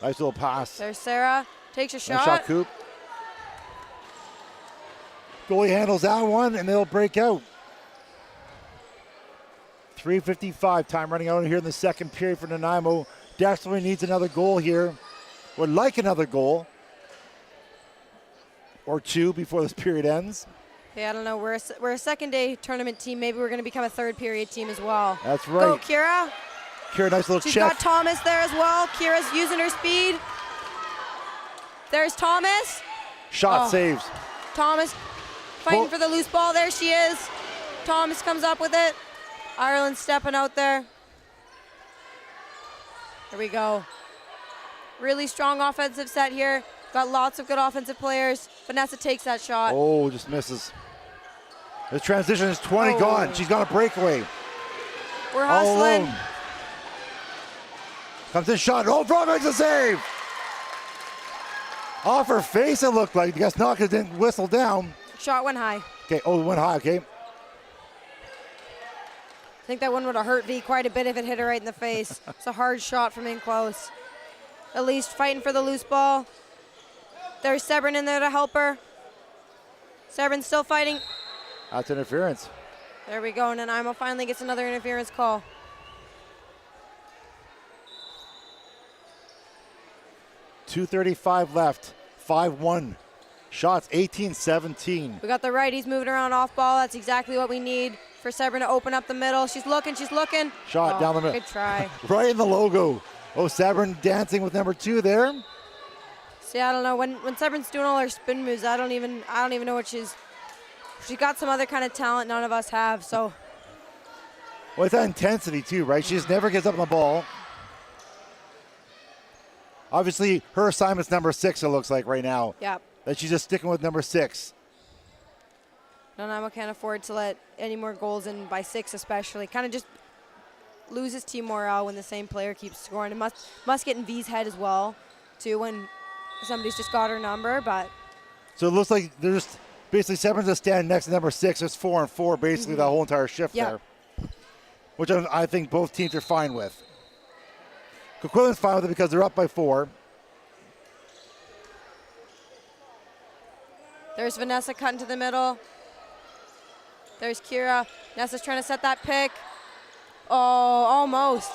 Nice little pass. There's Sarah. Takes a shot. Nice shot, Coop. Goalie handles that one, and they'll break out. 3:55, time running out here in the second period for Nanaimo. Desperately needs another goal here. Would like another goal or two before this period ends. Yeah, I don't know. We're a second day tournament team. Maybe we're going to become a third period team as well. That's right. Go, Kira. Kira, nice little She's check. got Thomas there as well. Kira's using her speed. There's Thomas. Shot saves. Thomas fighting for the loose ball. There she is. Thomas comes up with it. Ireland stepping out there. There we go. Really strong offensive set here. Got lots of good offensive players. Vanessa takes that shot. Oh, just misses. The transition is 20 gone. She's got a breakaway. We're hustling. All alone. Comes in shot. Oh, Brown makes a save. Off her face, it looked like. I guess not because it didn't whistle down. Shot went high. Okay, it went high, okay. I think that one would have hurt V quite a bit if it hit her right in the face. It's a hard shot from in close. At least fighting for the loose ball. There's Sebrin in there to help her. Sebrin's still fighting. That's interference. There we go. Nanaimo finally gets another interference call. .235 left. 5-1. Shots 18-17. We got the righties moving around off ball. That's exactly what we need for Sebrin to open up the middle. She's looking. Shot down the middle. Good try. Right in the logo. Oh, Sebrin dancing with number 2 there. See, I don't know. When Sebrin's doing all her spin moves, I don't even know what she's got some other kind of talent none of us have, so. Well, it's that intensity too, right? She just never gets up on the ball. Obviously, her assignment's number 6, it looks like right now. Yeah. That she's just sticking with number 6. Nanaimo can't afford to let any more goals in by 6 especially. Kind of just loses team morale when the same player keeps scoring. It must get in V's head as well, too, when somebody's just got her number. But So it looks like there's basically 7 just standing next to number 6. There's 4 and 4 basically the whole entire shift there. Which I think both teams are fine with. Coquitlam's fine with it because they're up by 4. There's Vanessa cutting to the middle. There's Kira. Nessa's trying to set that pick. Oh, almost.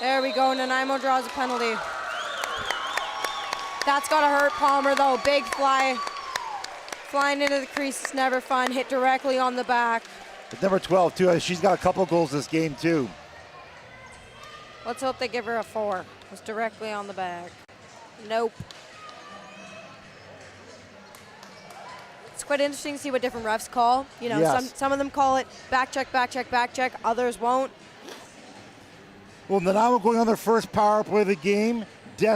There we go. Nanaimo draws a penalty. That's got to hurt Palmer, though. Big fly. Flying into the crease is never fun. Hit directly on the back. It's number 12, too. She's got a couple goals this game, too. Let's hope they give her a 4. It was directly on the back. Nope. It's quite interesting to see what different refs call. You know, Yes. some of them call it back check, back check, back check. Others won't. Well, Nanaimo going on their first power play of the game. They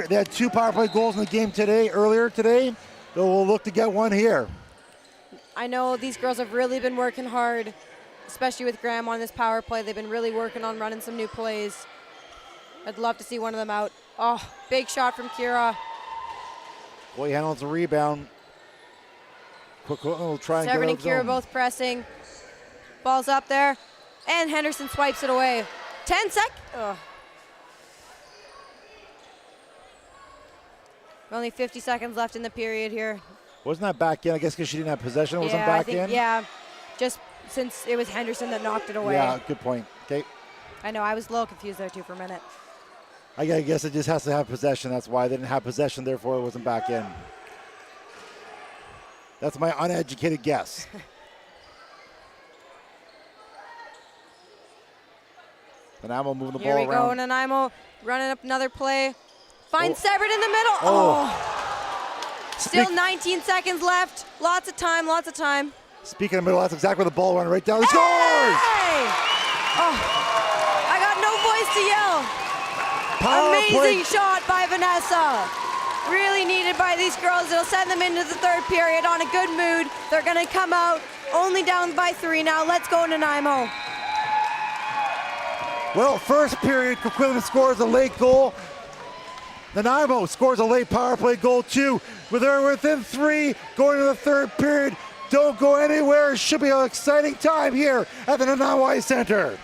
had 2 power play goals in the game earlier today. They'll look to get one here. I know these girls have really been working hard, especially with Graham on this power play. They've been really working on running some new plays. I'd love to see one of them out. Oh, big shot from Kira. Boy handles the rebound. Coquitlam will try and Severn get and out of Kira zone. both pressing. Ball's up there. And Henderson swipes it away. 10 seconds. Only 50 seconds left in the period here. Wasn't that back in? I guess because she didn't have possession, it wasn't Yeah, back I think, in? yeah. Just since it was Henderson that knocked it away. Yeah, good point. Okay. I know, I was a little confused there too for a minute. I guess it just has to have possession. That's why they didn't have possession, therefore it wasn't back in. That's my uneducated guess. Nanaimo moving the Here ball we around. go, Nanaimo running up another play. Finds Severn in the middle. Still 19 seconds left. Lots of time, lots of time. Speaking of middle, that's exactly where the ball went, right down. He scores! Hey! Oh, I got no voice to yell. Power Amazing play. shot by Vanessa. Really needed by these girls. It'll send them into the third period on a good mood. They're going to come out only down by 3 now. Let's go, Nanaimo. Well, first period, Coquitlam scores a late goal. Nanaimo scores a late power play goal too. They're within 3 going to the third period. Don't go anywhere. It should be an exciting time here at the Nanaimo Ice Centre.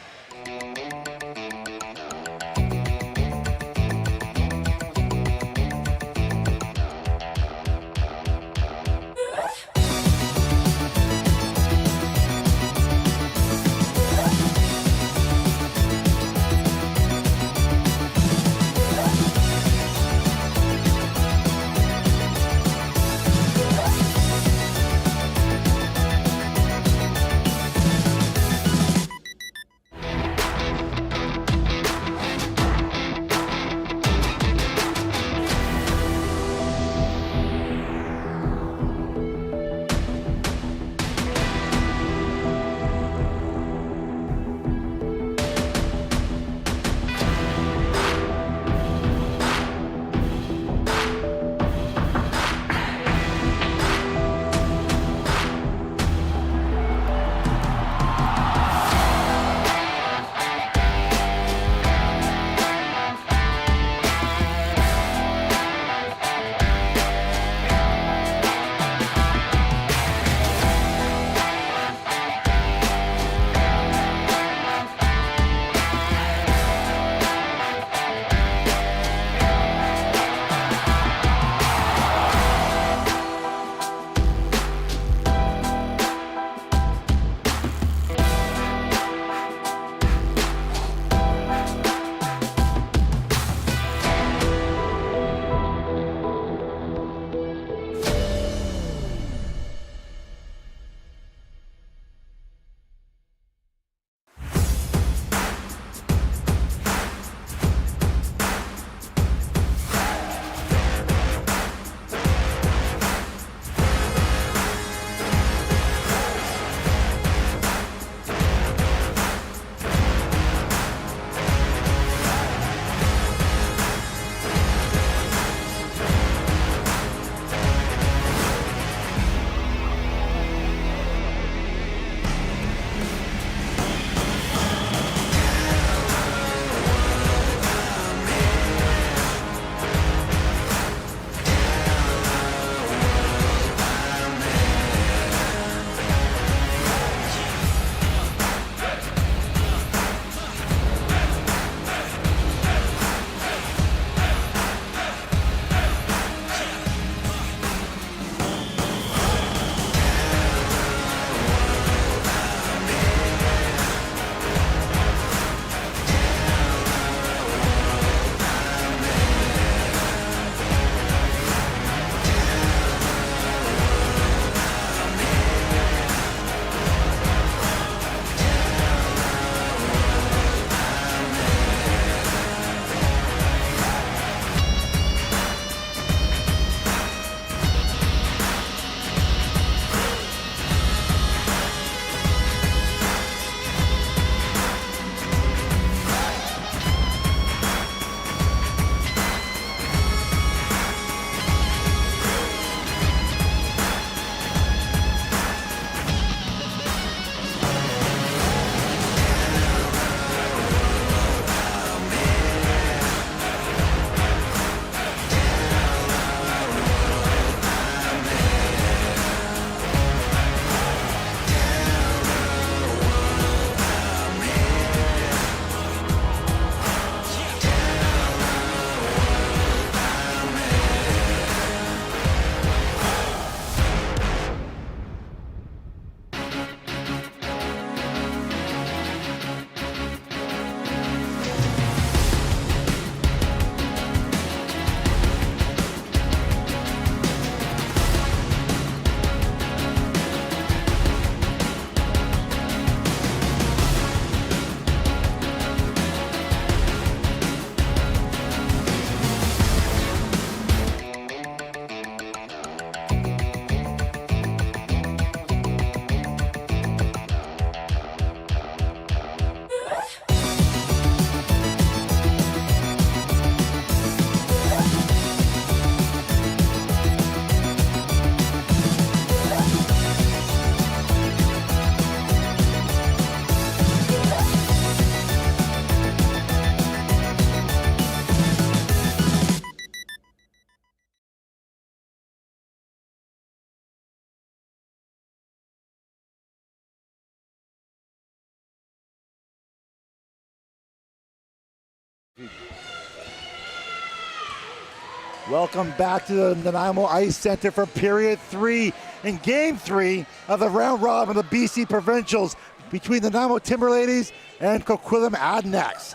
Welcome back to the Nanaimo Ice Centre for period 3 in game 3 of the round robin of the BC Provincials between the Nanaimo Timberlaides and Coquitlam Adanacs.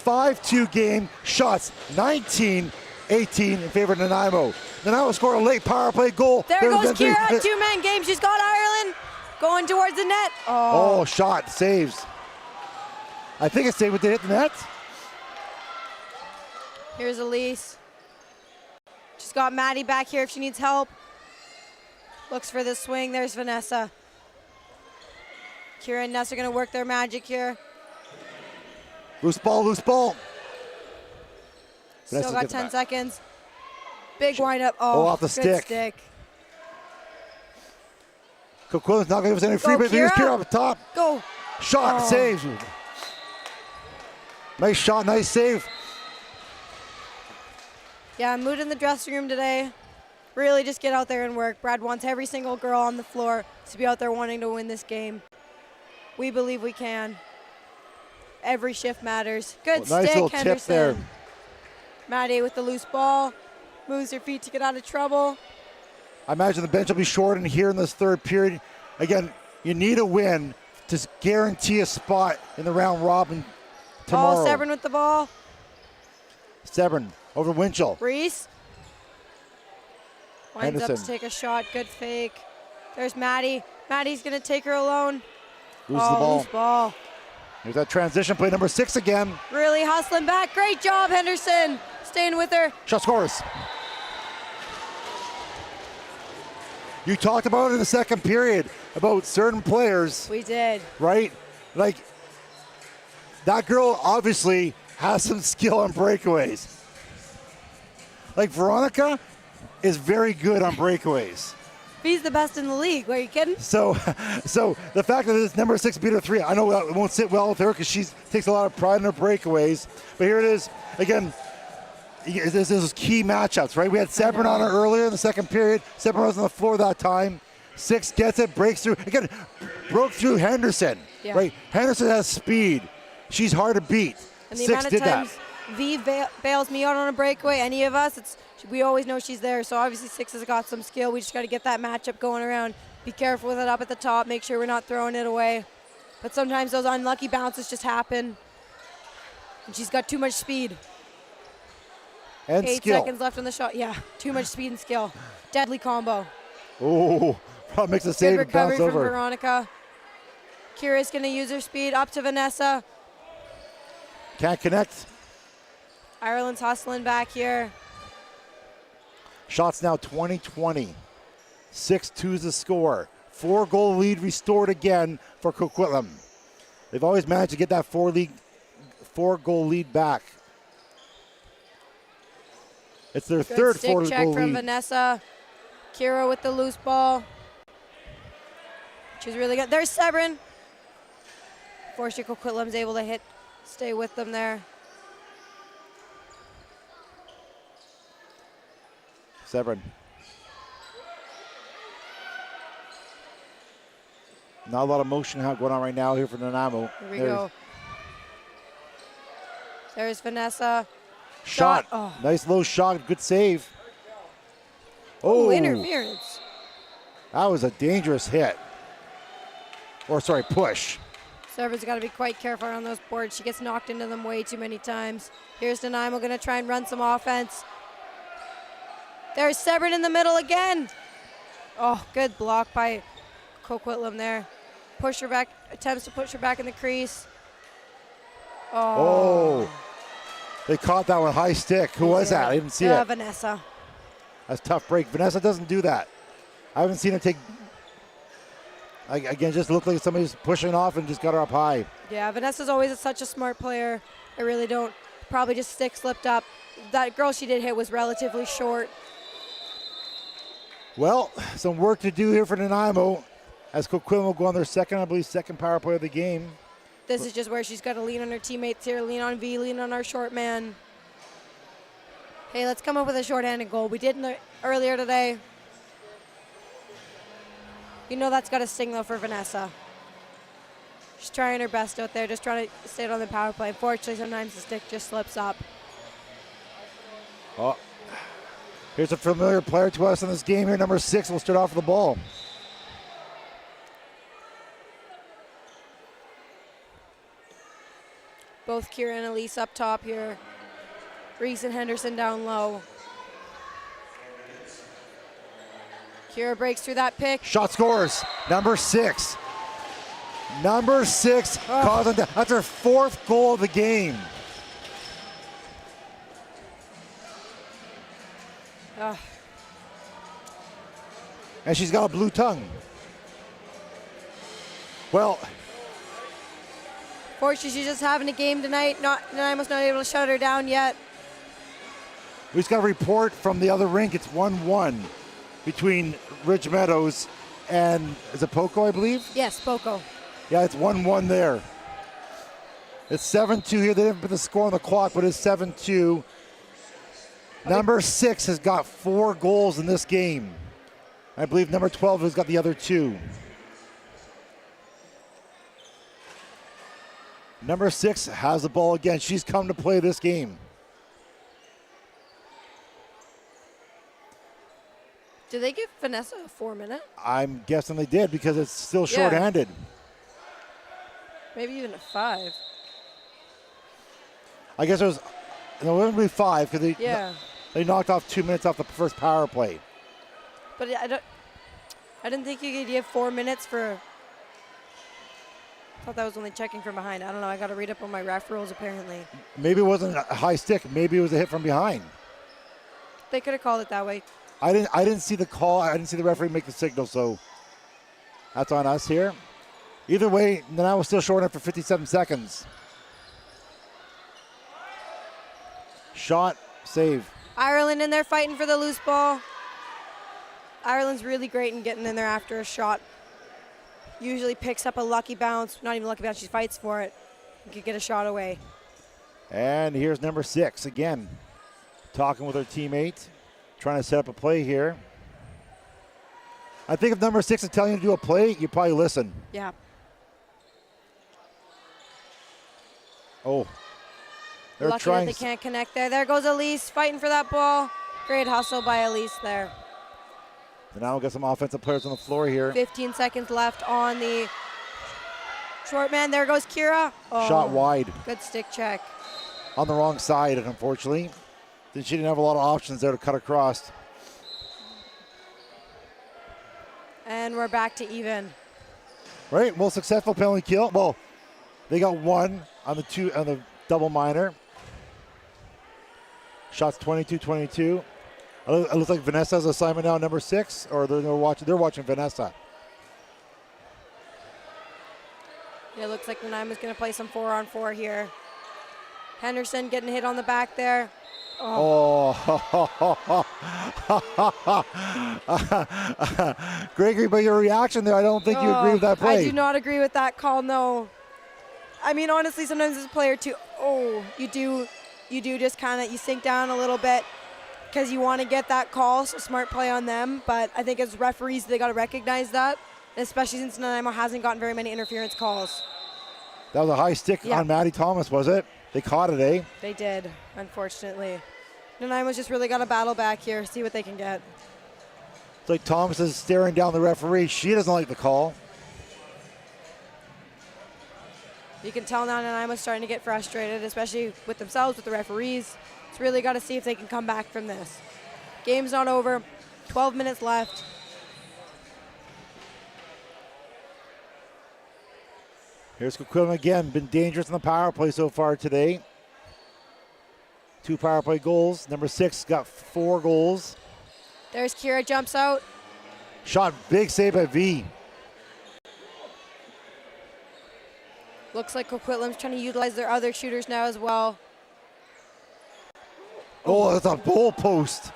5-2 game, shots 19-18 in favor of Nanaimo. Nanaimo scored a late power play goal. There goes Kira, two-man game. She's got Ireland going towards the net. Oh, shot, saves. I think it's saved when they hit the net. Here's Elise. She's got Maddie back here if she needs help. Looks for the swing. There's Vanessa. Kira and Ness are going to work their magic here. Loose ball, loose ball. Still got 10 seconds. Big windup. Oh, off the stick. Coquitlam's not going to give us any free, but here's Kira up top. Go. Shot, saves. Nice shot, nice save. Yeah, mood in the dressing room today. Really just get out there and work. Brad wants every single girl on the floor to be out there wanting to win this game. We believe we can. Every shift matters. Good stick, nice little Henderson. tip there. Maddie with the loose ball. Moves her feet to get out of trouble. I imagine the bench will be shortened here in this third period. Again, you need a win to guarantee a spot in the round robin tomorrow. Oh, Severn with the ball. Severn over Winchell. Reese. Winds up Henderson. to take a shot. Good fake. There's Maddie. Maddie's going to take her alone. Loses the ball. Loose ball. There's that transition play, number 6 again. Really hustling back. Great job, Henderson. Staying with her. Shot scores. You talked about it in the second period about certain players. We did. Right? Like, that girl obviously has some skill on breakaways. Like, Veronica is very good on breakaways. He's the best in the league. Are you kidding? So the fact that this number 6 beat her 3, I know it won't sit well with her because she takes a lot of pride in her breakaways. But here it is. Again, this is key matchups, right? We had Severn on her earlier in the second period. Severn was on the floor that time. 6 gets it, breaks through. Again, broke through Henderson, right? Henderson has speed. She's hard to beat. And the 6 amount of did times that. V bails me out on a breakaway, any of us, we always know she's there. So obviously 6 has got some skill. We just got to get that matchup going around. Be careful with it up at the top. Make sure we're not throwing it away. But sometimes those unlucky bounces just happen. And she's got too much speed. And 8 skill. seconds left on the shot. Yeah, too much speed and skill. Deadly combo. Oh, probably makes a save and bounce Good recovery from over. Veronica. Kira's going to use her speed up to Vanessa. Can't connect. Ireland's hustling back here. Shots now 20-20. 6-2's the score. 4-goal lead restored again for Coquitlam. They've always managed to get that 4-goal lead back. It's their third stick 4-goal check from lead. Vanessa. Kira with the loose ball. She's really good. There's Severn. Fortunately, Coquitlam's able to stay with them there. Severn. Not a lot of motion going on right now here for Nanaimo. Here we go. There's Vanessa. Shot. Oh. Nice low shot. Good save. Oh, Oh, interference. that was a dangerous hit. Or sorry, push. Server's got to be quite careful on those boards. She gets knocked into them way too many times. Here's Nanaimo going to try and run some offense. There's Severn in the middle again. Oh, good block by Coquitlam there. Push her back, attempts to push her back in the crease. Oh. They caught that one high stick. Who was that? I didn't see it. Vanessa. That's a tough break. Vanessa doesn't do that. I haven't seen her take. Again, just looked like somebody's pushing off and just got her up high. Yeah, Vanessa's always such a smart player. I really don't. Probably just stick slipped up. That girl she did hit was relatively short. Well, some work to do here for Nanaimo as Coquitlam will go on their second power play of the game. This is just where she's got to lean on her teammates here, lean on V, lean on our short man. Hey, let's come up with a shorthanded goal. We did earlier today. You know that's got to sting, though, for Vanessa. She's trying her best out there, just trying to stay on the power play. Unfortunately, sometimes the stick just slips up. Oh, Here's a familiar player to us in this game here. Number 6 will start off with the ball. Both Kira and Elise up top here. Reese and Henderson down low. Kira breaks through that pick. Shot scores. Number 6. Number 6 causing that's her 4th goal of the game. And she's got a blue tongue. Well, fortunately, she's just having a game tonight. Nanaimo's not able to shut her down yet. we just got a report from the other rink. It's 1-1 between Ridge Meadows and, is it Poco, I believe? Yes, Poco. Yeah, it's 1-1 there. It's 7-2 here. They didn't put the score on the clock, but it's 7-2. Number 6 has got 4 goals in this game. I believe number 12 has got the other 2. Number 6 has the ball again. She's come to play this game. Did they give Vanessa a 4-minute? I'm guessing they did because it's still shorthanded. Maybe even a 5. I guess it was, no, it would be 5 because they knocked off 2 minutes off the first power play. But I didn't think you could give 4 minutes for. I thought that was only checking from behind. I don't know. I got to read up on my ref rules apparently. Maybe it wasn't a high stick. Maybe it was a hit from behind. They could have called it that way. I didn't see the call. I didn't see the referee make the signal, so that's on us here. Either way, Nanaimo was still short after 57 seconds. Shot, save. Ireland in there fighting for the loose ball. Ireland's really great in getting in there after a shot. Usually picks up a lucky bounce. Not even lucky bounce, she fights for it. And could get a shot away. And here's number 6 again. Talking with her teammate. Trying to set up a play here. I think if number 6 is telling you to do a play, you probably listen. Yeah. Oh. They're Lucky trying. that they can't connect there. There goes Elise fighting for that ball. Great hustle by Elise there. Now we've got some offensive players on the floor here. 15 seconds left on the short man. There goes Kira. Oh, shot wide. Good stick check. On the wrong side, unfortunately. She didn't have a lot of options there to cut across. And we're back to even. Right, most successful penalty kill. Well, they got 1 on the double minor. Shots 22-22. It looks like Vanessa has assignment now, number 6, or they're watching Vanessa. Yeah, looks like Nanaimo's going to play some 4-on-4 here. Henderson getting hit on the back there. Oh. Gregory, but your reaction there, I don't think you agree with that play. I do not agree with that call, no. I mean, honestly, sometimes as a player too, you do just kind of, you sink down a little bit because you want to get that call, so smart play on them. But I think as referees, they got to recognize that, especially since Nanaimo hasn't gotten very many interference calls. That was a high stick on Maddie Thomas, was it? They caught it, eh? They did, unfortunately. Nanaimo's just really got to battle back here, see what they can get. It's like Thomas is staring down the referee. She doesn't like the call. You can tell now Nanaimo's starting to get frustrated, especially with themselves, with the referees. It's really got to see if they can come back from this. Game's not over. 12 minutes left. Here's Coquitlam again. Been dangerous in the power play so far today. 2 power play goals. Number 6 got 4 goals. There's Kira, jumps out. Shot, big save by V. Looks like Coquitlam's trying to utilize their other shooters now as well. Oh, that's a goal post.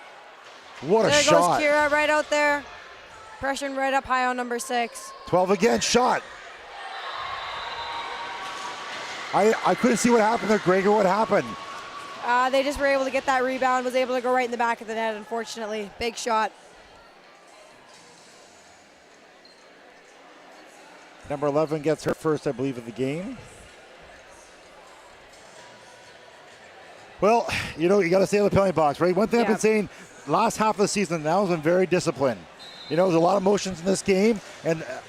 What a shot. There goes Kira right out there. Pressuring right up high on number 6. 12 again, shot. I couldn't see what happened there, Gregor. What happened? They just were able to get that rebound, was able to go right in the back of the net, unfortunately. Big shot. Number 11 gets her first, I believe, of the game. Well, you know, you got to stay in the penalty box, right? One thing I've been saying, last half of the season, that was been very disciplined. You know, there's a lot of emotions in this game, and a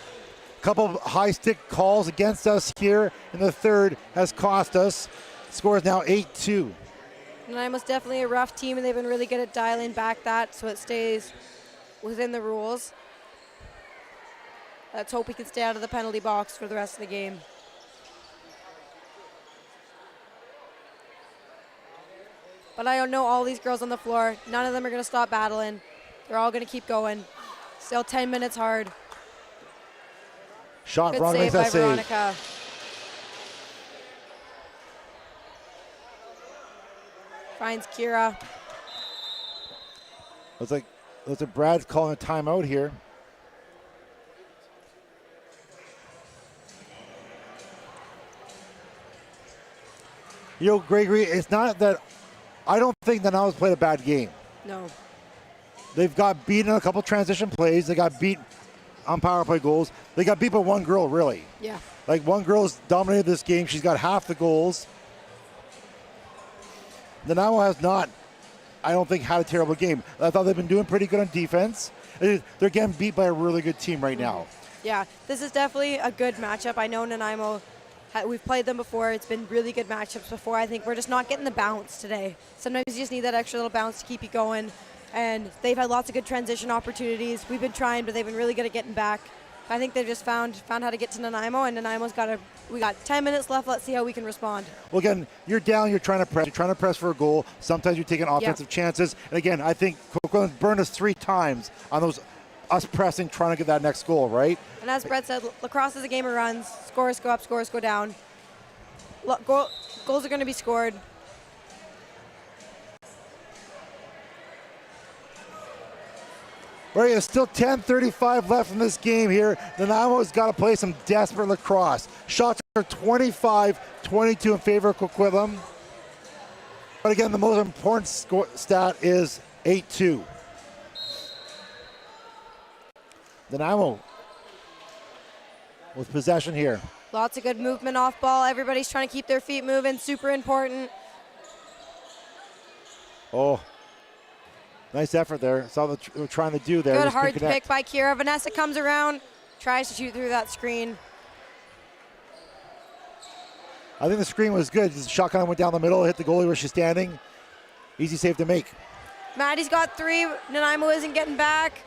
couple of high stick calls against us here in the third has cost us. Score is now 8-2. Nanaimo's definitely a rough team, and they've been really good at dialing back that so it stays within the rules. Let's hope we can stay out of the penalty box for the rest of the game. But I don't know all these girls on the floor. None of them are going to stop battling. They're all going to keep going. Still 10 minutes hard. Shot, Good Veronica save by makes that save. Veronica. Finds Kira. Looks like Brad's calling a timeout here. You know, Gregory, it's not that I don't think that Nanaimo's played a bad game. No. They've got beaten in a couple transition plays. They got beat on power play goals. They got beat by one girl, really. Yeah. Like, one girl's dominated this game. She's got half the goals. Nanaimo has not, I don't think, had a terrible game. I thought they've been doing pretty good on defense. They're getting beat by a really good team right now. Yeah, this is definitely a good matchup. I know Nanaimo, we've played them before. It's been really good matchups before. I think we're just not getting the bounce today. Sometimes you just need that extra little bounce to keep you going. And they've had lots of good transition opportunities. We've been trying, but they've been really good at getting back. I think they've just found how to get to Nanaimo, and Nanaimo's we got 10 minutes left. Let's see how we can respond. Well, again, you're down, you're trying to press. You're trying to press for a goal. Sometimes you're taking offensive chances. And again, I think Coquitlam burned us 3 times on us pressing, trying to get that next goal, right? And as Brett said, lacrosse is a game of runs. Scores go up, scores go down. Goals are going to be scored. Right, there's still 10:35 left in this game here. Nanaimo's got to play some desperate lacrosse. Shots are 25-22 in favor of Coquitlam. But again, the most important stat is 8-2. Nanaimo with possession here. Lots of good movement off ball. Everybody's trying to keep their feet moving. Super important. Oh, nice effort there. Saw what they were trying to do there. Good hard pick by Kira. Vanessa comes around, tries to shoot through that screen. I think the screen was good. The shot kind of went down the middle, hit the goalie where she's standing. Easy save to make. Maddie's got 3. Nanaimo isn't getting back.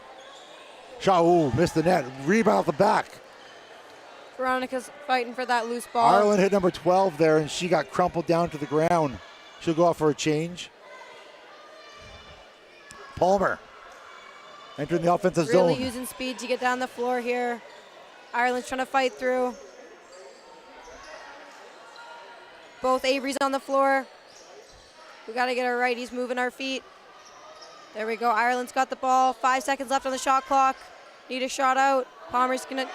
Shot, ooh, missed the net. Rebound off the back. Veronica's fighting for that loose ball. Ireland hit number 12 there, and she got crumpled down to the ground. She'll go out for a change. Palmer entering the offensive zone. Really using speed to get down the floor here. Ireland's trying to fight through. Both Avery's on the floor. We got to get our righties moving our feet. There we go. Ireland's got the ball. 5 seconds left on the shot clock. Need a shot out. Palmer's going to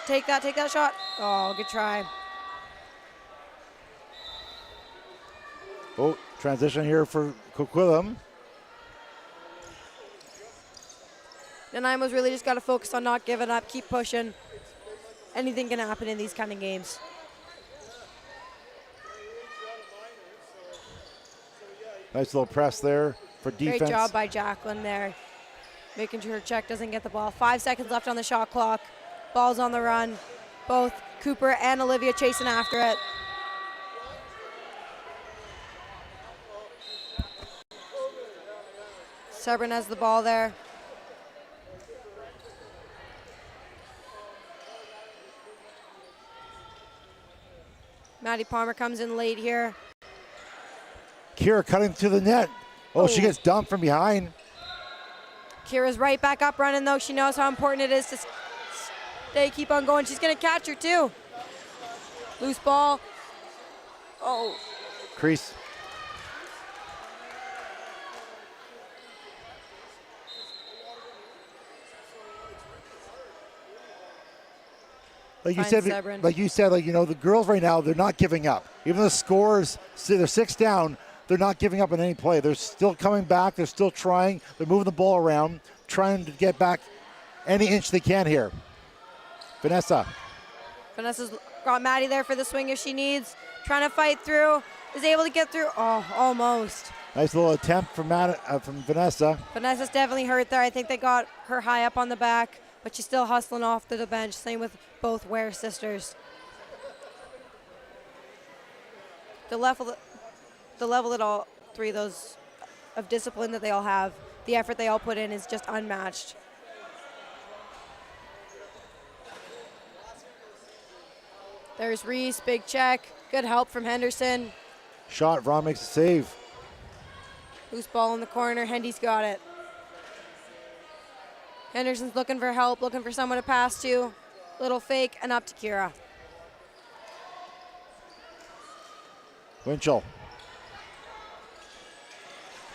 take that shot. Oh, good try. Oh, transition here for Coquitlam. Nanaimo's really just got to focus on not giving up, keep pushing. Anything can happen in these kind of games. Nice little press there for defense. Great job by Jacqueline there, making sure her check doesn't get the ball. 5 seconds left on the shot clock. Ball's on the run. Both Cooper and Olivia chasing after it. Sebron has the ball there. Maddie Palmer comes in late here. Kira cutting to the net. Oh, she gets dumped from behind. Kira's right back up running, though. She knows how important it is to stay, keep on going. She's going to catch her, too. Loose ball. Oh. Crease. Like you said, the girls right now, they're not giving up. Even the scores, they're 6 down, they're not giving up in any play. They're still coming back. They're still trying. They're moving the ball around, trying to get back any inch they can here. Vanessa's got Maddie there for the swing if she needs. Trying to fight through. Is able to get through. Oh, almost. Nice little attempt from Vanessa. Vanessa's definitely hurt there. I think they got her high up on the back, but she's still hustling off to the bench. Same with both Ware sisters. The level that all three of those of discipline that they all have, the effort they all put in is just unmatched. There's Reese, big check. Good help from Henderson. Shot, Vron makes a save. Loose ball in the corner, Hendy's got it. Henderson's looking for help, looking for someone to pass to. Little fake and up to Kira. Winchell.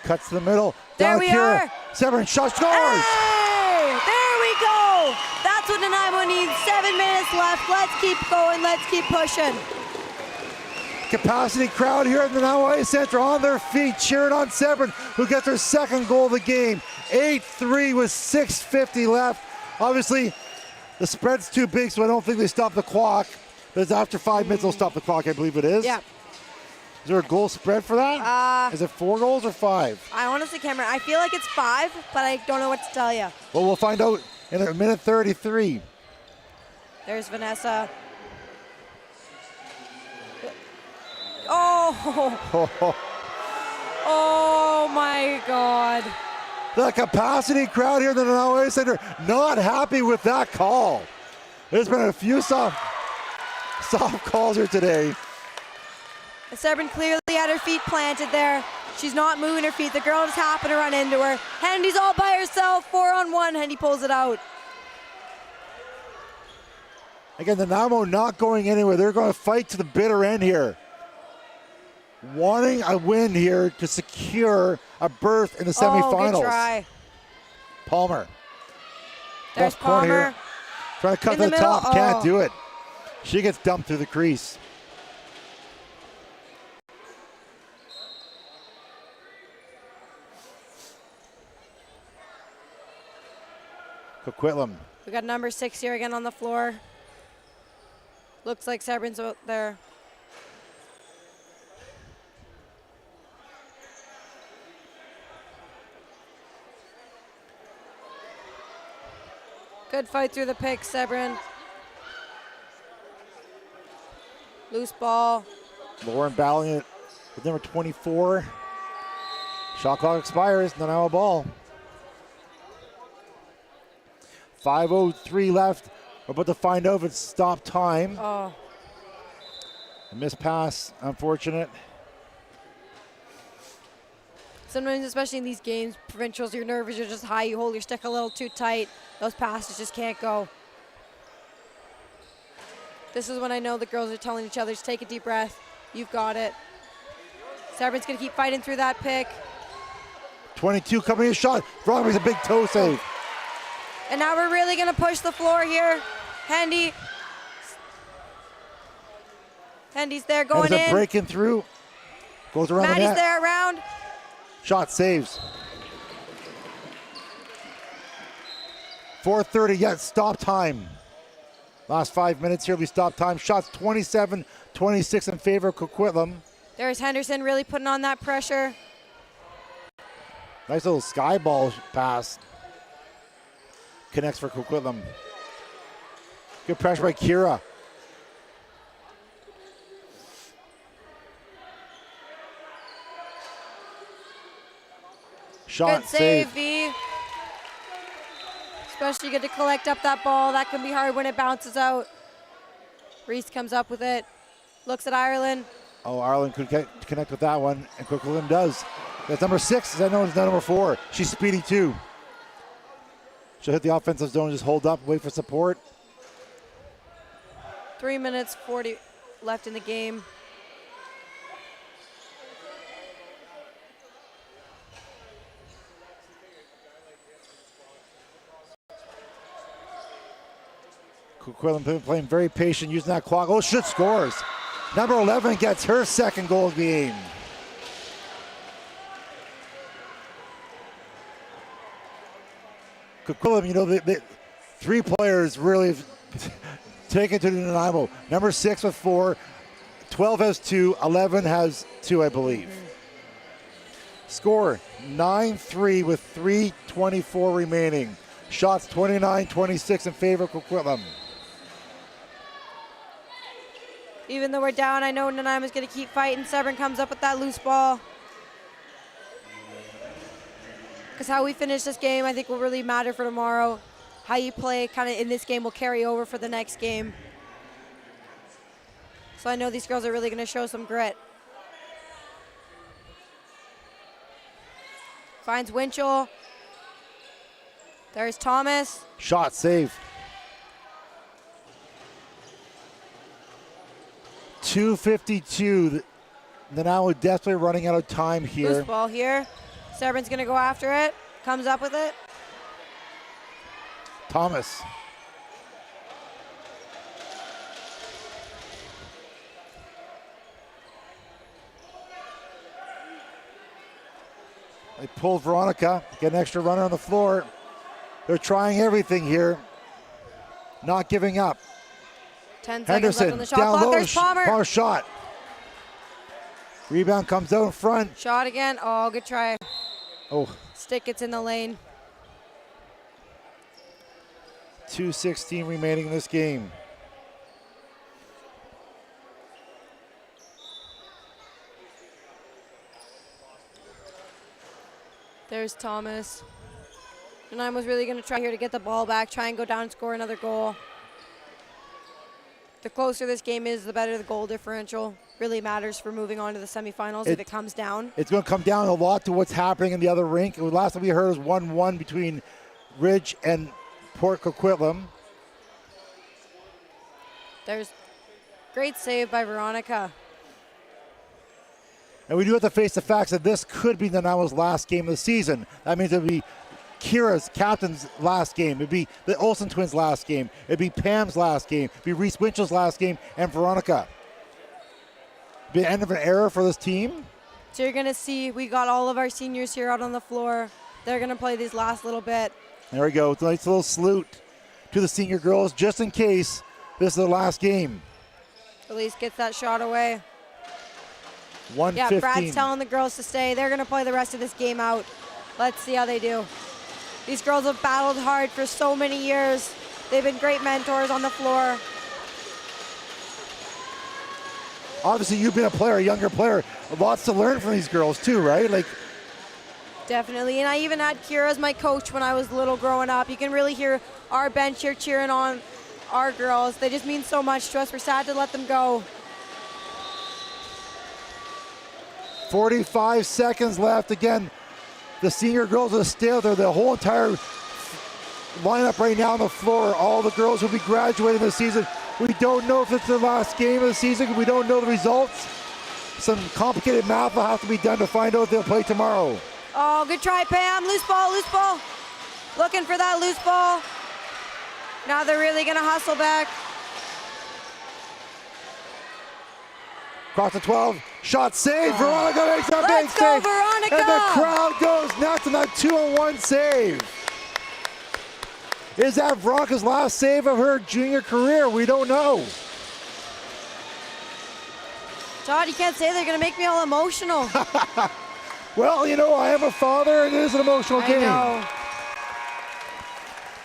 Cuts to the middle. There Down we Kira. are. Severin shot scores! Hey! There we go! That's what Nanaimo needs. 7 minutes left. Let's keep going. Let's keep pushing. Capacity crowd here at the Nanaimo Ice Centre on their feet, cheering on Severin, who gets her second goal of the game. 8-3 with 6:50 left. Obviously, the spread's too big, so I don't think they stop the clock. But after 5 minutes, they'll stop the clock, I believe it is. Yeah. Is there a goal spread for that? Is it 4 goals or 5? I honestly can't remember. I feel like it's 5, but I don't know what to tell you. Well, we'll find out in a minute 33. There's Vanessa. Oh! Oh my God. The capacity crowd here at the Nanaimo Ice Centre not happy with that call. There's been a few soft calls here today. Severin clearly had her feet planted there. She's not moving her feet. The girl just happened to run into her. Hendy's all by herself, 4-on-1. Hendy pulls it out. Again, the Nanaimo not going anywhere. They're going to fight to the bitter end here. Wanting a win here to secure a berth in the semifinals. Oh, good try. Palmer. There's Left corner Palmer. here. Trying to cut In to the the middle. top. Can't Oh. do it. She gets dumped through the crease. Coquitlam. We got number 6 here again on the floor. Looks like Severin's out there. Good fight through the pick, Severin. Loose ball. Lauren battling it with number 24. Shot clock expires. Nanaimo ball. 5:03 left. We're about to find out if it's stop time. Oh. A missed pass, unfortunate. Sometimes, especially in these games, provincials, you're nervous, you're just high, you hold your stick a little too tight. Those passes just can't go. This is when I know the girls are telling each other, just take a deep breath. You've got it. Severin's going to keep fighting through that pick. 22 coming in shot. Vron makes a big toe save. And now we're really going to push the floor here. Hendy's there going Henderson in. breaking through. Goes around the Maddie's net. there around. Shot saves. 4:30 yet. Stop time. Last 5 minutes here. We stop time. Shots 27-26 in favor of Coquitlam. There's Henderson really putting on that pressure. Nice little sky ball pass. Connects for Coquitlam. Good pressure by Kira. Shot Good save, V. Especially good to collect up that ball. That can be hard when it bounces out. Reese comes up with it. Looks at Ireland. Oh, Ireland could connect with that one, and Coquitlam does. That's number 6. I know it's not number 4. She's speedy too. She'll hit the offensive zone, just hold up, wait for support. 3 minutes 40 left in the game. Coquitlam playing very patient, using that clock. Oh, shit, scores. Number 11 gets her second goal of the game. Coquitlam, you know, the 3 players really taken to the Nanaimo. Number 6 with 4, 12 has 2, 11 has 2, I believe. Score 9-3 with 3:24 remaining. Shots 29-26 in favor of Coquitlam. Even though we're down, I know Nanaimo's going to keep fighting. Severn comes up with that loose ball. Because how we finish this game, I think, will really matter for tomorrow. How you play kind of in this game will carry over for the next game. So I know these girls are really going to show some grit. Finds Winchell. There's Thomas. Shot saved. 2:52. Nanaimo definitely running out of time here. Loose ball here. Severn's going to go after it. Comes up with it. Thomas. They pull Veronica, get an extra runner on the floor. They're trying everything here. Not giving up. 10 seconds left on Henderson the shot down clock. low. There's Palmer. Palmer shot. Rebound comes out in front. Shot again. Oh, good try. Oh, Stick gets in the lane. 2:16 remaining in this game. There's Thomas. Nanaimo's really going to try here to get the ball back, try and go down and score another goal. The closer this game is, the better the goal differential. Really matters for moving on to the semifinals if it comes down. It's going to come down a lot to what's happening in the other rink. Last time we heard was 1-1 between Ridge and Port Coquitlam. There's great save by Veronica. And we do have to face the facts that this could be Nanaimo's last game of the season. That means it'll be Kira's captain's last game. It'd be the Olsen twins' last game. It'd be Pam's last game. It'd be Reese Winchell's last game, and Veronica. It'd be the end of an era for this team. So you're going to see we got all of our seniors here out on the floor. They're going to play these last little bit. There we go. It's a nice little salute to the senior girls, just in case this is their last game. Elise gets that shot away. 1:15. Yeah, Brad's telling the girls to stay. They're going to play the rest of this game out. Let's see how they do. These girls have battled hard for so many years. They've been great mentors on the floor. Obviously, you've been a player, a younger player. Lots to learn from these girls, too, right? Like, Definitely, and I even had Kira as my coach when I was little growing up. You can really hear our bench here cheering on our girls. They just mean so much to us. We're sad to let them go. 45 seconds left. Again, the senior girls are still there. The whole entire lineup right now on the floor. All the girls will be graduating this season. We don't know if it's their last game of the season. We don't know the results. Some complicated math will have to be done to find out if they'll play tomorrow. Oh, good try, Pam. Loose ball, loose ball. Looking for that loose ball. Now they're really going to hustle back. Across the 12, shot saved. Veronica makes that big Let's go, save. Veronica! And the crowd goes nuts on that 2-on-1 save. Is that Veronica's last save of her junior career? We don't know. Todd, you can't say they're going to make me all emotional. Well, you know, I am a father, and it is an emotional game. I know.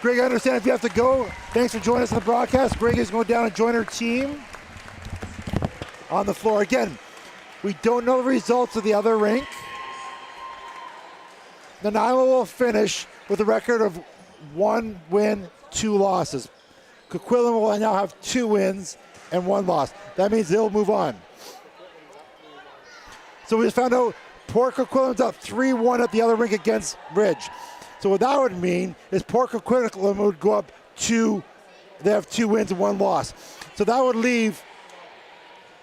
Greg, I understand if you have to go. Thanks for joining us on the broadcast. Greg is going down and join her team on the floor. Again, we don't know the results of the other rink. Nanaimo will finish with a record of 1 win, 2 losses. Coquitlam will now have 2 wins and 1 loss. That means they'll move on. So we just found out Port Coquitlam's up 3-1 at the other rink against Ridge. So what that would mean is Port Coquitlam would go up they have 2 wins and 1 loss. So that would leave,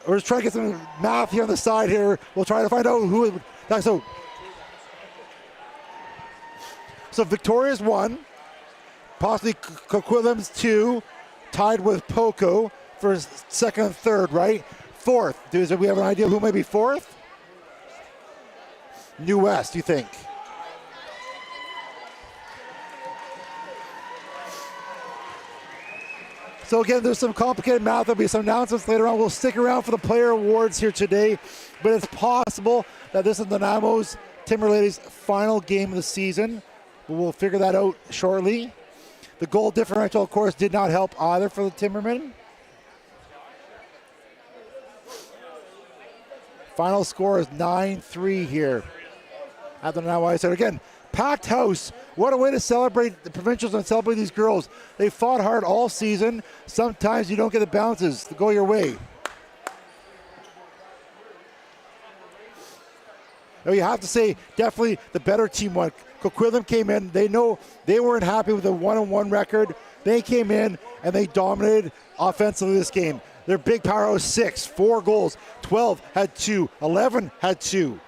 we're just trying to get some math here on the side here. We'll try to find out who it would, so Victoria's 1, possibly Coquitlam's 2, tied with Poco for 2nd and 3rd, right? 4th, do we have an idea who may be 4th? New West, you think? So again, there's some complicated math. There'll be some announcements later on. We'll stick around for the player awards here today, but it's possible that this is Nanaimo's Timberlaides' final game of the season. We'll figure that out shortly. The goal differential, of course, did not help either for the Timbermen. Final score is 9-3 here at the Nanaimo Ice Centre. Again, packed house. What a way to celebrate the Provincials and celebrate these girls. They fought hard all season. Sometimes you don't get the bounces to go your way. Now you have to say, definitely the better team won. Coquitlam came in. They know they weren't happy with the 1-1 record. They came in and they dominated offensively this game. Their big power was 6, 4 goals. 12 had 2, 11 had 2.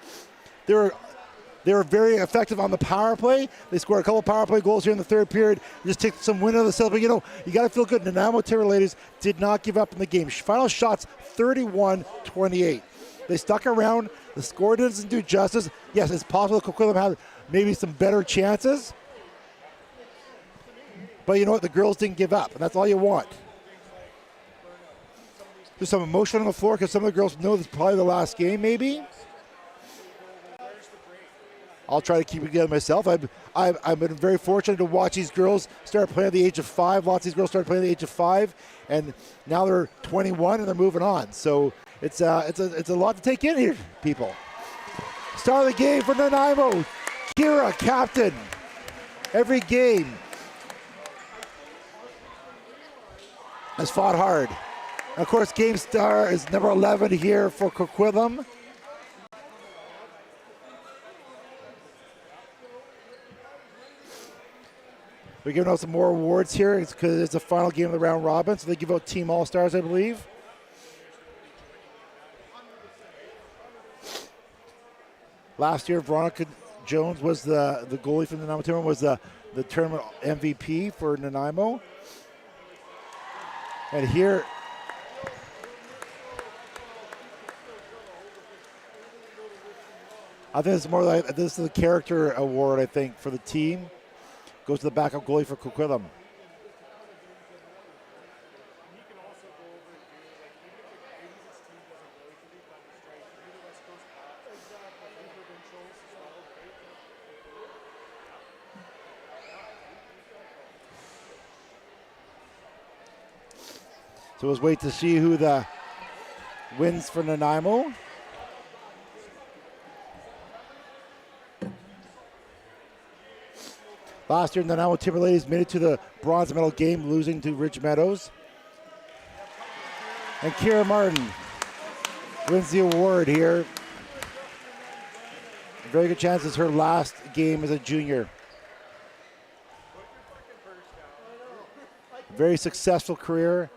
They were very effective on the power play. They scored a couple power play goals here in the third period. Just take some wind out of the sails. But you got to feel good. Nanaimo Timberlaides did not give up in the game. Final shots 31-28. They stuck around. The score doesn't do justice. Yes, it's possible Coquitlam had maybe some better chances. But you know what? The girls didn't give up, and that's all you want. There's some emotion on the floor because some of the girls know this is probably the last game, maybe. I'll try to keep it together myself. I've been very fortunate to watch these girls start playing at the age of 5. Lots of these girls started playing at the age of 5, and now they're 21 and they're moving on. So it's a lot to take in here, people. Start of the game for Nanaimo. Kira, captain. Every game has fought hard. And of course, game star is number 11 here for Coquitlam. We're giving out some more awards here. It's because it's the final game of the round robin, so they give out team all-stars, I believe. Last year, Veronica Jones was the goalie from the Nanaimo tournament, was the tournament MVP for Nanaimo. And here, I think it's more like this is a character award, I think, for the team. Goes to the backup goalie for Coquitlam. So let's wait to see who the wins for Nanaimo. Last year, the Nanaimo Timberlaides made it to the bronze medal game, losing to Ridge Meadows. And Kira Martin wins the award here. Very good chance it's her last game as a junior. Very successful career.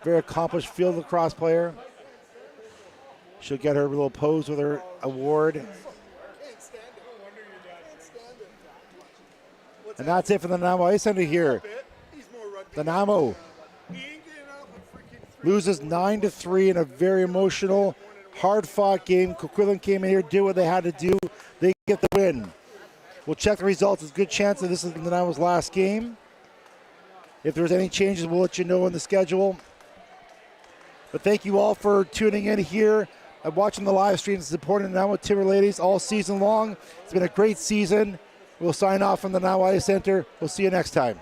Very accomplished field lacrosse player. She'll get her little pose with her award. And that's it for the Nanaimo Ice Centre here. Nanaimo loses 9-3 in a very emotional, hard-fought game. Coquitlam came in here, did what they had to do. They get the win. We'll check the results. There's a good chance that this is Nanaimo's last game. If there's any changes, we'll let you know in the schedule. But thank you all for tuning in here and watching the live stream and supporting the Nanaimo Timberlaides all season long. It's been a great season. We'll sign off from the Nanaimo Ice Centre. We'll see you next time.